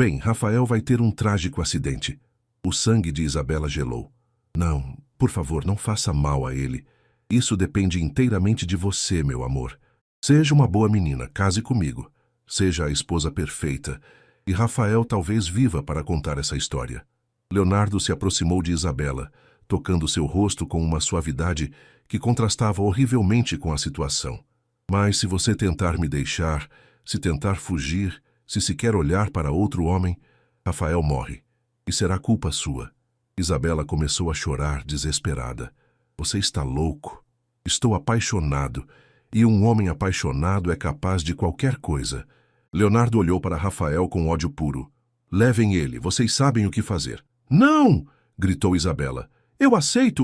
vai ter um trágico acidente. O sangue de Isabela gelou. Não, por favor, não faça mal a ele. Isso depende inteiramente de você, meu amor. Seja uma boa menina, case comigo. Seja a esposa perfeita. E Rafael talvez viva para contar essa história. Leonardo se aproximou de Isabela, tocando seu rosto com uma suavidade que contrastava horrivelmente com a situação. Mas se você tentar me deixar, se tentar fugir, se sequer olhar para outro homem, Rafael morre. E será culpa sua. Isabela começou a chorar, desesperada. Você está louco. Estou apaixonado. E um homem apaixonado é capaz de qualquer coisa. Leonardo olhou para Rafael com ódio puro. Levem ele, vocês sabem o que fazer. Não! Gritou Isabela. Eu aceito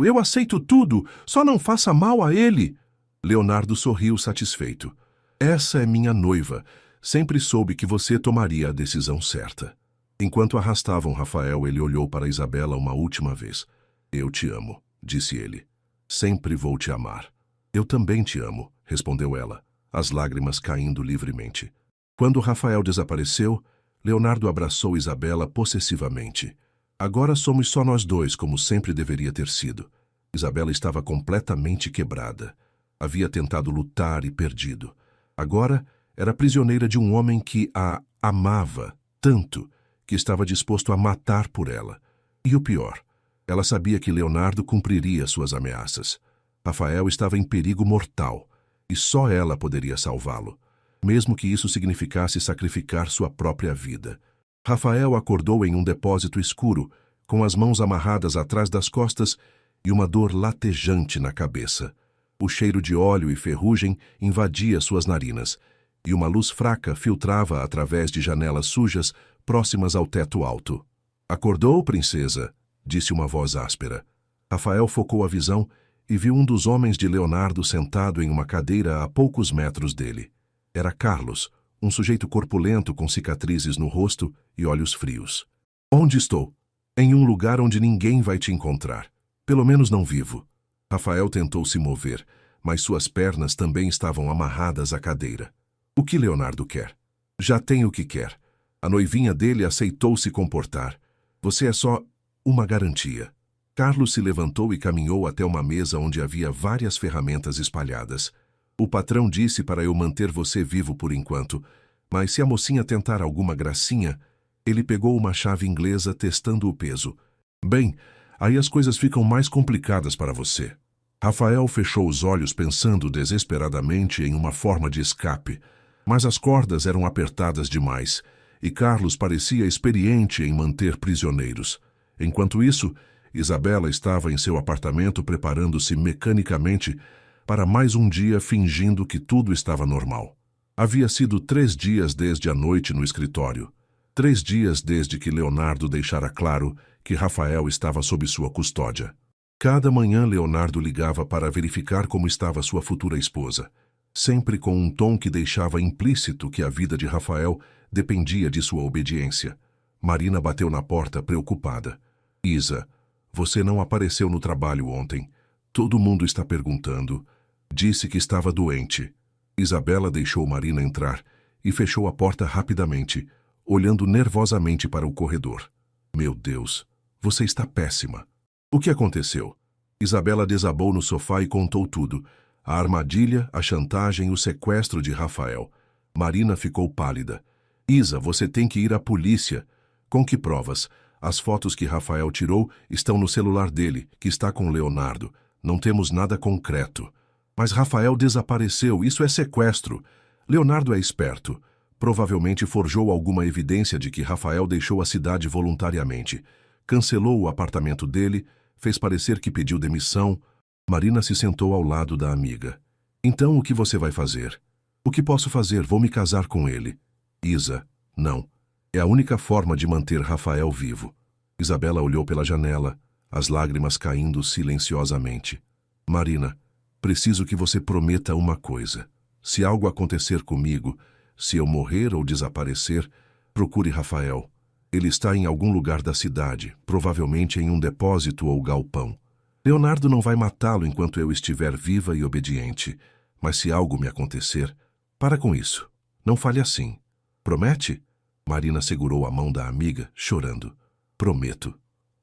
tudo. Só não faça mal a ele. Leonardo sorriu satisfeito. Essa é minha noiva. Sempre soube que você tomaria a decisão certa. Enquanto arrastavam Rafael, ele olhou para Isabela uma última vez. Eu te amo, disse ele. Sempre vou te amar. Eu também te amo, respondeu ela, as lágrimas caindo livremente. Quando Rafael desapareceu, Leonardo abraçou Isabela possessivamente. Agora somos só nós dois, como sempre deveria ter sido. Isabela estava completamente quebrada. Havia tentado lutar e perdido. Agora era prisioneira de um homem que a amava tanto que estava disposto a matar por ela. E o pior, ela sabia que Leonardo cumpriria suas ameaças. Rafael estava em perigo mortal e só ela poderia salvá-lo, mesmo que isso significasse sacrificar sua própria vida. Rafael acordou em um depósito escuro, com as mãos amarradas atrás das costas e uma dor latejante na cabeça. O cheiro de óleo e ferrugem invadia suas narinas, e uma luz fraca filtrava através de janelas sujas próximas ao teto alto. Acordou, princesa? Disse uma voz áspera. Rafael focou a visão e viu um dos homens de Leonardo sentado em uma cadeira a poucos metros dele. Era Carlos, um sujeito corpulento com cicatrizes no rosto e olhos frios. Onde estou? Em um lugar onde ninguém vai te encontrar. Pelo menos não vivo. Rafael tentou se mover, mas suas pernas também estavam amarradas à cadeira. O que Leonardo quer? Já tem o que quer. A noivinha dele aceitou se comportar. Você é só uma garantia. Carlos se levantou e caminhou até uma mesa onde havia várias ferramentas espalhadas. O patrão disse para eu manter você vivo por enquanto, mas se a mocinha tentar alguma gracinha, ele pegou uma chave inglesa testando o peso. Bem, aí as coisas ficam mais complicadas para você. Rafael fechou os olhos pensando desesperadamente em uma forma de escape, mas as cordas eram apertadas demais, e Carlos parecia experiente em manter prisioneiros. Enquanto isso, Isabela estava em seu apartamento preparando-se mecanicamente para mais um dia fingindo que tudo estava normal. Havia sido 3 dias desde a noite no escritório. 3 dias desde que Leonardo deixara claro que Rafael estava sob sua custódia. Cada manhã Leonardo ligava para verificar como estava sua futura esposa, sempre com um tom que deixava implícito que a vida de Rafael dependia de sua obediência. Marina bateu na porta preocupada. Isa, você não apareceu no trabalho ontem. Todo mundo está perguntando. Disse que estava doente. Isabela deixou Marina entrar e fechou a porta rapidamente, olhando nervosamente para o corredor. Meu Deus, você está péssima. O que aconteceu? Isabela desabou no sofá e contou tudo. A armadilha, a chantagem, o sequestro de Rafael. Marina ficou pálida. Isa, você tem que ir à polícia. Com que provas? As fotos que Rafael tirou estão no celular dele, que está com Leonardo. Não temos nada concreto. Mas Rafael desapareceu, isso é sequestro. Leonardo é esperto. Provavelmente forjou alguma evidência de que Rafael deixou a cidade voluntariamente. Cancelou o apartamento dele, fez parecer que pediu demissão. Marina se sentou ao lado da amiga. Então o que você vai fazer? O que posso fazer? Vou me casar com ele. Isa, não. É a única forma de manter Rafael vivo. Isabela olhou pela janela, as lágrimas caindo silenciosamente. Marina, preciso que você prometa uma coisa. Se algo acontecer comigo, se eu morrer ou desaparecer, procure Rafael. Ele está em algum lugar da cidade, provavelmente em um depósito ou galpão. Leonardo não vai matá-lo enquanto eu estiver viva e obediente, mas se algo me acontecer, para com isso. Não fale assim. Promete? Marina segurou a mão da amiga, chorando. Prometo.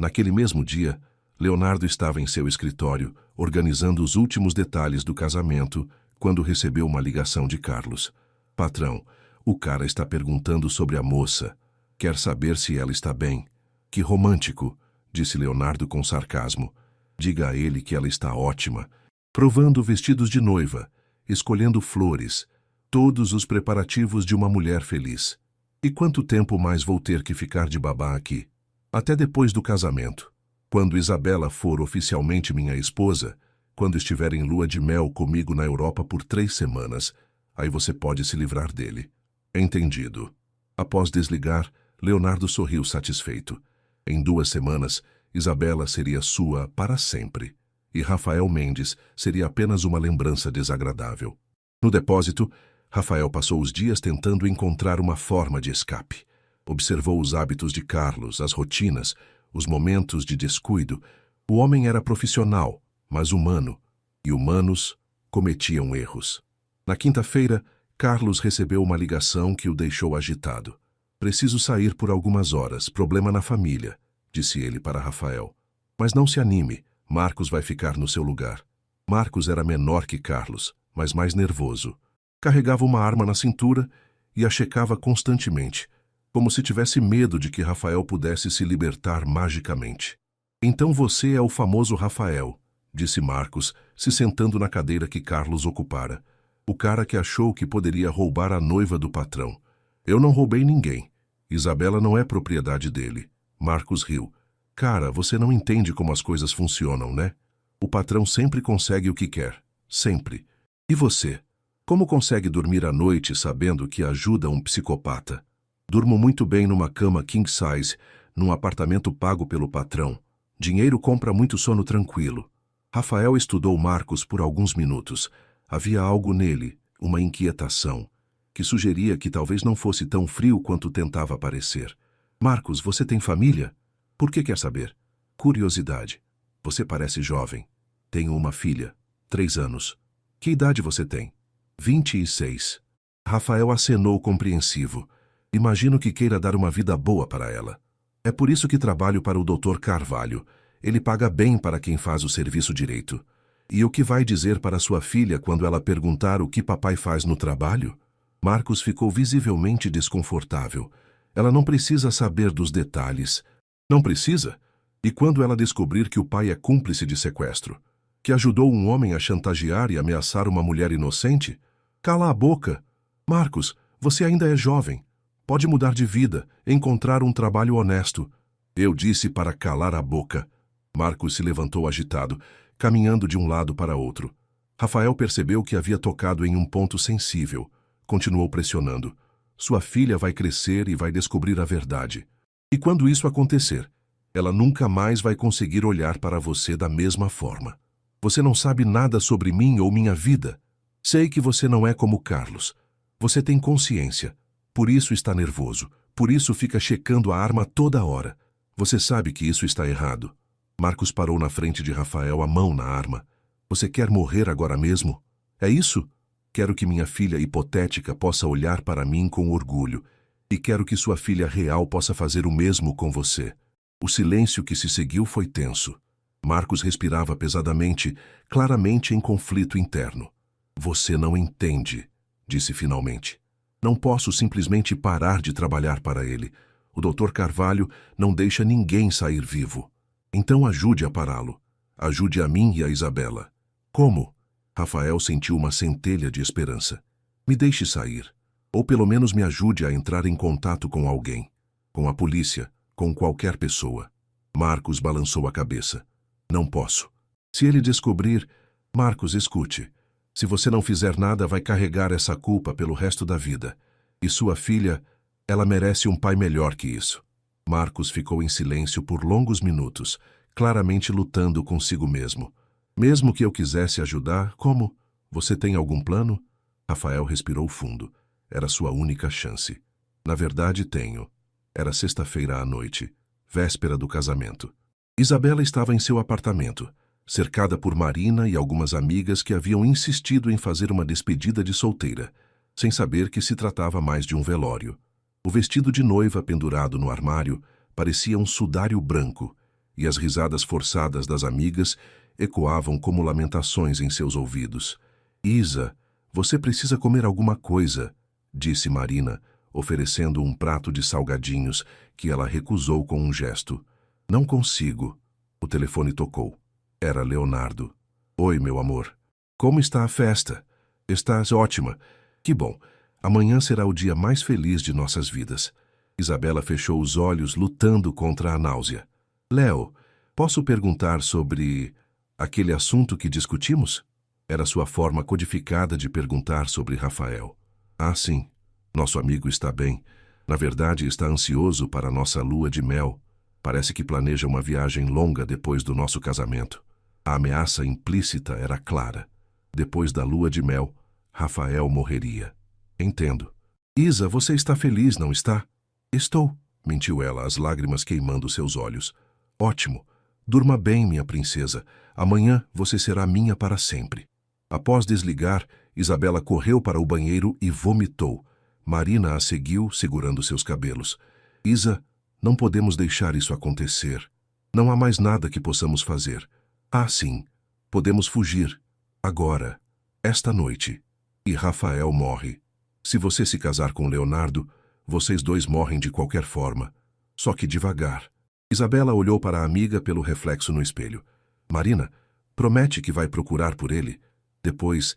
Naquele mesmo dia, Leonardo estava em seu escritório, organizando os últimos detalhes do casamento, quando recebeu uma ligação de Carlos. Patrão, o cara está perguntando sobre a moça. Quer saber se ela está bem. Que romântico, disse Leonardo com sarcasmo. Diga a ele que ela está ótima, provando vestidos de noiva, escolhendo flores, todos os preparativos de uma mulher feliz. E quanto tempo mais vou ter que ficar de babá aqui? Até depois do casamento. Quando Isabela for oficialmente minha esposa, quando estiver em lua de mel comigo na Europa por 3 semanas, aí você pode se livrar dele. Entendido. Após desligar, Leonardo sorriu satisfeito. Em 2 semanas, Isabela seria sua para sempre, e Rafael Mendes seria apenas uma lembrança desagradável. No depósito, Rafael passou os dias tentando encontrar uma forma de escape. Observou os hábitos de Carlos, as rotinas, os momentos de descuido. O homem era profissional, mas humano, e humanos cometiam erros. Na quinta-feira, Carlos recebeu uma ligação que o deixou agitado. Preciso sair por algumas horas, problema na família, disse ele para Rafael. Mas não se anime, Marcos vai ficar no seu lugar. Marcos era menor que Carlos, mas mais nervoso. Carregava uma arma na cintura e a checava constantemente, como se tivesse medo de que Rafael pudesse se libertar magicamente. Então você é o famoso Rafael, disse Marcos, se sentando na cadeira que Carlos ocupara. O cara que achou que poderia roubar a noiva do patrão. Eu não roubei ninguém. Isabela não é propriedade dele. Marcos riu. Cara, você não entende como as coisas funcionam, né? O patrão sempre consegue o que quer. Sempre. E você? Como consegue dormir à noite sabendo que ajuda um psicopata? Durmo muito bem numa cama king size, num apartamento pago pelo patrão. Dinheiro compra muito sono tranquilo. Rafael estudou Marcos por alguns minutos. Havia algo nele, uma inquietação, que sugeria que talvez não fosse tão frio quanto tentava parecer. Marcos, você tem família? Por que quer saber? Curiosidade. Você parece jovem. Tenho uma filha, 3 anos. Que idade você tem? 26. Rafael acenou compreensivo. Imagino que queira dar uma vida boa para ela. É por isso que trabalho para o Dr. Carvalho. Ele paga bem para quem faz o serviço direito. E o que vai dizer para sua filha quando ela perguntar o que papai faz no trabalho? Marcos ficou visivelmente desconfortável. Ela não precisa saber dos detalhes. Não precisa? E quando ela descobrir que o pai é cúmplice de sequestro? Que ajudou um homem a chantagear e ameaçar uma mulher inocente? Cala a boca. Marcos, você ainda é jovem. Pode mudar de vida, encontrar um trabalho honesto. Eu disse para calar a boca. Marcos se levantou agitado, caminhando de um lado para outro. Rafael percebeu que havia tocado em um ponto sensível. Continuou pressionando. Sua filha vai crescer e vai descobrir a verdade. E quando isso acontecer, ela nunca mais vai conseguir olhar para você da mesma forma. Você não sabe nada sobre mim ou minha vida. Sei que você não é como Carlos. Você tem consciência. Por isso está nervoso. Por isso fica checando a arma toda hora. Você sabe que isso está errado. Marcos parou na frente de Rafael, a mão na arma. Você quer morrer agora mesmo? É isso? Quero que minha filha hipotética possa olhar para mim com orgulho. E quero que sua filha real possa fazer o mesmo com você. O silêncio que se seguiu foi tenso. Marcos respirava pesadamente, claramente em conflito interno. Você não entende, disse finalmente. Não posso simplesmente parar de trabalhar para ele. O Dr. Carvalho não deixa ninguém sair vivo. Então ajude a pará-lo. Ajude a mim e a Isabela. Como? Rafael sentiu uma centelha de esperança. Me deixe sair. Ou pelo menos me ajude a entrar em contato com alguém. Com a polícia, com qualquer pessoa. Marcos balançou a cabeça. Não posso. Se ele descobrir... Marcos, escute. Se você não fizer nada, vai carregar essa culpa pelo resto da vida. E sua filha, ela merece um pai melhor que isso. Marcos ficou em silêncio por longos minutos, claramente lutando consigo mesmo. Mesmo que eu quisesse ajudar, como? Você tem algum plano? Rafael respirou fundo. Era sua única chance. Na verdade, tenho. Era sexta-feira à noite, véspera do casamento. Isabela estava em seu apartamento, cercada por Marina e algumas amigas que haviam insistido em fazer uma despedida de solteira, sem saber que se tratava mais de um velório. O vestido de noiva pendurado no armário parecia um sudário branco, e as risadas forçadas das amigas ecoavam como lamentações em seus ouvidos. Isa, você precisa comer alguma coisa, disse Marina, oferecendo um prato de salgadinhos que ela recusou com um gesto. Não consigo. O telefone tocou. Era Leonardo. Oi, meu amor. Como está a festa? Estás ótima. Que bom. Amanhã será o dia mais feliz de nossas vidas. Isabela fechou os olhos, lutando contra a náusea. Léo, posso perguntar sobre aquele assunto que discutimos? Era sua forma codificada de perguntar sobre Rafael. Ah, sim. Nosso amigo está bem. Na verdade, está ansioso para a nossa lua de mel. Parece que planeja uma viagem longa depois do nosso casamento. A ameaça implícita era clara. Depois da lua de mel, Rafael morreria. Entendo. Isa, você está feliz, não está? Estou, mentiu ela, as lágrimas queimando seus olhos. Ótimo. Durma bem, minha princesa. Amanhã você será minha para sempre. Após desligar, Isabela correu para o banheiro e vomitou. Marina a seguiu, segurando seus cabelos. Isa, não podemos deixar isso acontecer. Não há mais nada que possamos fazer. Ah, sim. Podemos fugir. Agora. Esta noite. E Rafael morre. Se você se casar com Leonardo, vocês dois morrem de qualquer forma. Só que devagar. Isabela olhou para a amiga pelo reflexo no espelho. Marina, promete que vai procurar por ele. Depois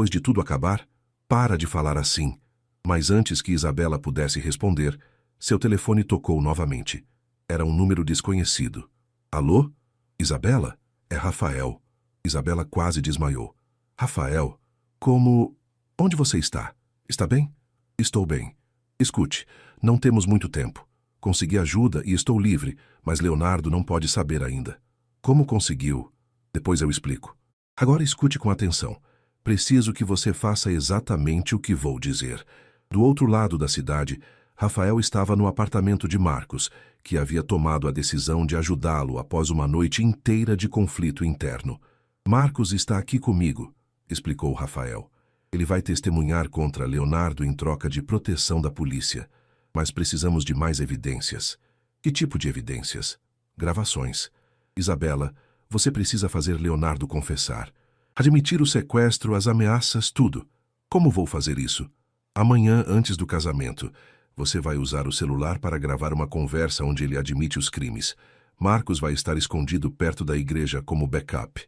de tudo acabar, para de falar assim. Mas antes que Isabela pudesse responder, seu telefone tocou novamente. Era um número desconhecido. Alô? Isabela? É Rafael. Isabela quase desmaiou. Rafael? Como... Onde você está? Está bem? Estou bem. Escute, não temos muito tempo. Consegui ajuda e estou livre, mas Leonardo não pode saber ainda. Como conseguiu? Depois eu explico. Agora escute com atenção. Preciso que você faça exatamente o que vou dizer. Do outro lado da cidade, Rafael estava no apartamento de Marcos, que havia tomado a decisão de ajudá-lo após uma noite inteira de conflito interno. Marcos está aqui comigo, explicou Rafael. Ele vai testemunhar contra Leonardo em troca de proteção da polícia. Mas precisamos de mais evidências. Que tipo de evidências? Gravações. Isabela, você precisa fazer Leonardo confessar. Admitir o sequestro, as ameaças, tudo. Como vou fazer isso? Amanhã, antes do casamento, você vai usar o celular para gravar uma conversa onde ele admite os crimes. Marcos vai estar escondido perto da igreja como backup.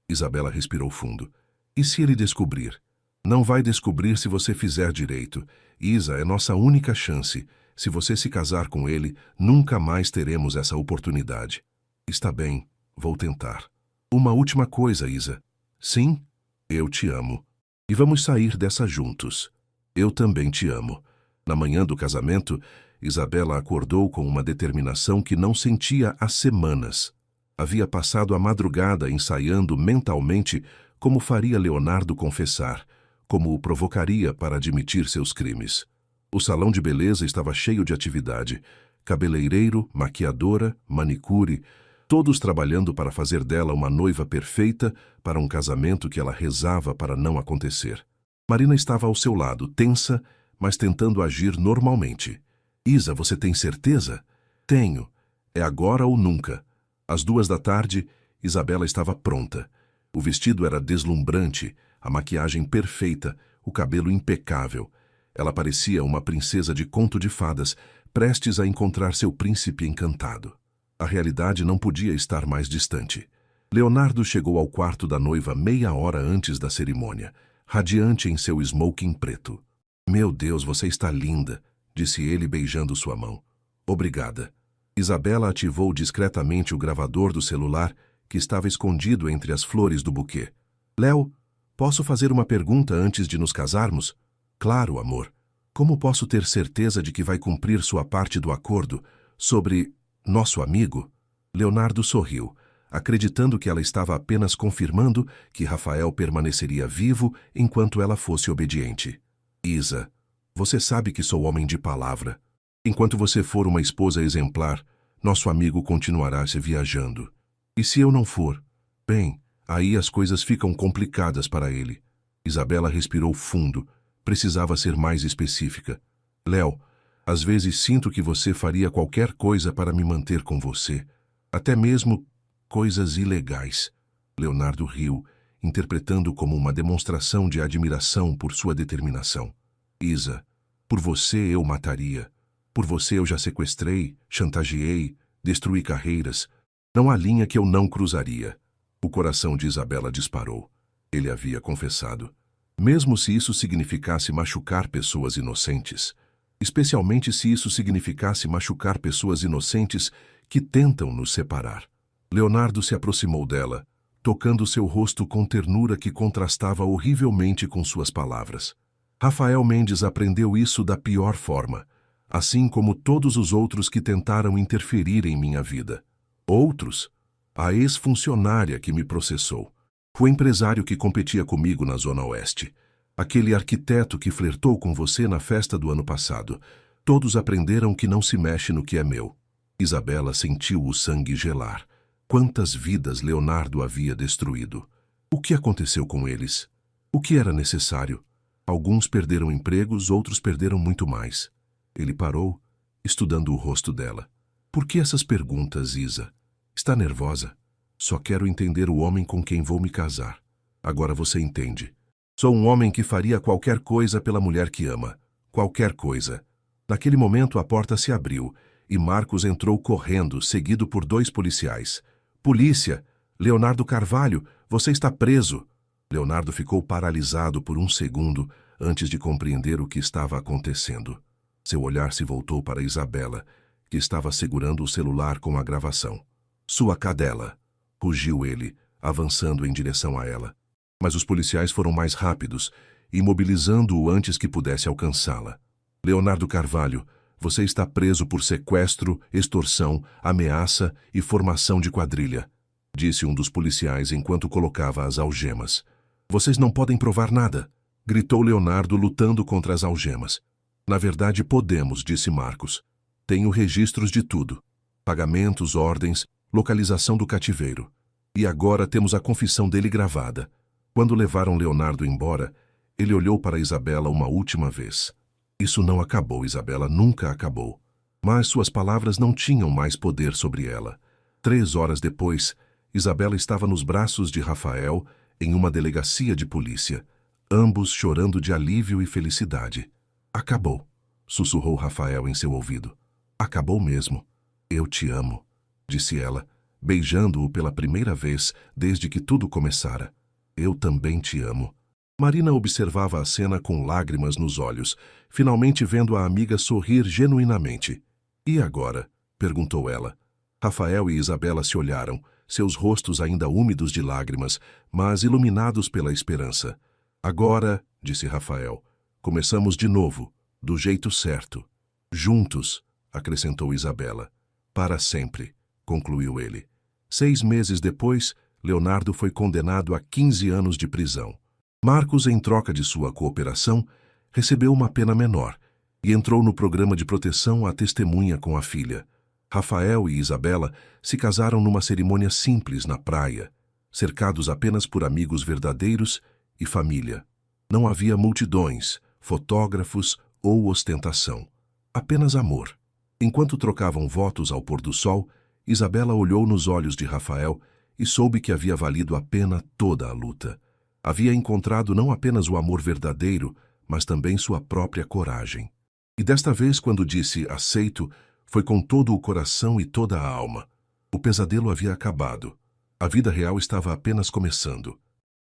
Isabela respirou fundo. E se ele descobrir? Não vai descobrir se você fizer direito. Isa, é nossa única chance. Se você se casar com ele, nunca mais teremos essa oportunidade. Está bem, vou tentar. Uma última coisa, Isa. Sim, eu te amo. E vamos sair dessa juntos. Eu também te amo. Na manhã do casamento, Isabela acordou com uma determinação que não sentia há semanas. Havia passado a madrugada ensaiando mentalmente como faria Leonardo confessar, como o provocaria para admitir seus crimes. O salão de beleza estava cheio de atividade. Cabeleireiro, maquiadora, manicure, todos trabalhando para fazer dela uma noiva perfeita para um casamento que ela rezava para não acontecer. Marina estava ao seu lado, tensa, mas tentando agir normalmente. Isa, você tem certeza? Tenho. É agora ou nunca. Às 14h, Isabela estava pronta. O vestido era deslumbrante, a maquiagem perfeita, o cabelo impecável. Ela parecia uma princesa de conto de fadas, prestes a encontrar seu príncipe encantado. A realidade não podia estar mais distante. Leonardo chegou ao quarto da noiva meia hora antes da cerimônia, radiante em seu smoking preto. Meu Deus, você está linda, disse ele beijando sua mão. Obrigada. Isabela ativou discretamente o gravador do celular que estava escondido entre as flores do buquê. Léo, posso fazer uma pergunta antes de nos casarmos? Claro, amor. Como posso ter certeza de que vai cumprir sua parte do acordo sobre nosso amigo? Leonardo sorriu, acreditando que ela estava apenas confirmando que Rafael permaneceria vivo enquanto ela fosse obediente. Isa, você sabe que sou homem de palavra. Enquanto você for uma esposa exemplar, nosso amigo continuará se viajando. E se eu não for? Bem, aí as coisas ficam complicadas para ele. Isabela respirou fundo. Precisava ser mais específica. Léo, às vezes sinto que você faria qualquer coisa para me manter com você. Até mesmo coisas ilegais. Leonardo riu, interpretando como uma demonstração de admiração por sua determinação. Isa, por você eu mataria. Por você eu já sequestrei, chantageei, destruí carreiras. Não há linha que eu não cruzaria. O coração de Isabela disparou. Ele havia confessado. Mesmo se isso significasse machucar pessoas inocentes. Especialmente se isso significasse machucar pessoas inocentes que tentam nos separar. Leonardo se aproximou dela, tocando seu rosto com ternura que contrastava horrivelmente com suas palavras. Rafael Mendes aprendeu isso da pior forma, assim como todos os outros que tentaram interferir em minha vida. Outros? A ex-funcionária que me processou. O empresário que competia comigo na Zona Oeste. Aquele arquiteto que flertou com você na festa do ano passado. Todos aprenderam que não se mexe no que é meu. Isabela sentiu o sangue gelar. Quantas vidas Leonardo havia destruído? O que aconteceu com eles? O que era necessário? Alguns perderam empregos, outros perderam muito mais. Ele parou, estudando o rosto dela. Por que essas perguntas, Isa? Está nervosa? Só quero entender o homem com quem vou me casar. Agora você entende. Sou um homem que faria qualquer coisa pela mulher que ama. Qualquer coisa. Naquele momento a porta se abriu e Marcos entrou correndo, seguido por 2 policiais. Polícia! Leonardo Carvalho, você está preso! Leonardo ficou paralisado por um segundo antes de compreender o que estava acontecendo. Seu olhar se voltou para Isabela, que estava segurando o celular com a gravação. Sua cadela! Rugiu ele, avançando em direção a ela. Mas os policiais foram mais rápidos, imobilizando-o antes que pudesse alcançá-la. Leonardo Carvalho, você está preso por sequestro, extorsão, ameaça e formação de quadrilha, disse um dos policiais enquanto colocava as algemas. Vocês não podem provar nada, gritou Leonardo lutando contra as algemas. Na verdade podemos, disse Marcos. Tenho registros de tudo. Pagamentos, ordens, localização do cativeiro. E agora temos a confissão dele gravada. Quando levaram Leonardo embora, ele olhou para Isabela uma última vez. Isso não acabou, Isabela, nunca acabou. Mas suas palavras não tinham mais poder sobre ela. 3 horas depois, Isabela estava nos braços de Rafael em uma delegacia de polícia, ambos chorando de alívio e felicidade. Acabou, sussurrou Rafael em seu ouvido. Acabou mesmo. Eu te amo, disse ela, beijando-o pela primeira vez desde que tudo começara. Eu também te amo. Marina observava a cena com lágrimas nos olhos, finalmente vendo a amiga sorrir genuinamente. E agora? Perguntou ela. Rafael e Isabela se olharam, seus rostos ainda úmidos de lágrimas, mas iluminados pela esperança. Agora, disse Rafael, começamos de novo, do jeito certo. Juntos, acrescentou Isabela. Para sempre, concluiu ele. 6 meses depois, Leonardo foi condenado a 15 anos de prisão. Marcos, em troca de sua cooperação, recebeu uma pena menor e entrou no programa de proteção à testemunha com a filha. Rafael e Isabela se casaram numa cerimônia simples na praia, cercados apenas por amigos verdadeiros e família. Não havia multidões, fotógrafos ou ostentação. Apenas amor. Enquanto trocavam votos ao pôr do sol, Isabela olhou nos olhos de Rafael e soube que havia valido a pena toda a luta. Havia encontrado não apenas o amor verdadeiro, mas também sua própria coragem. E desta vez, quando disse aceito, foi com todo o coração e toda a alma. O pesadelo havia acabado. A vida real estava apenas começando.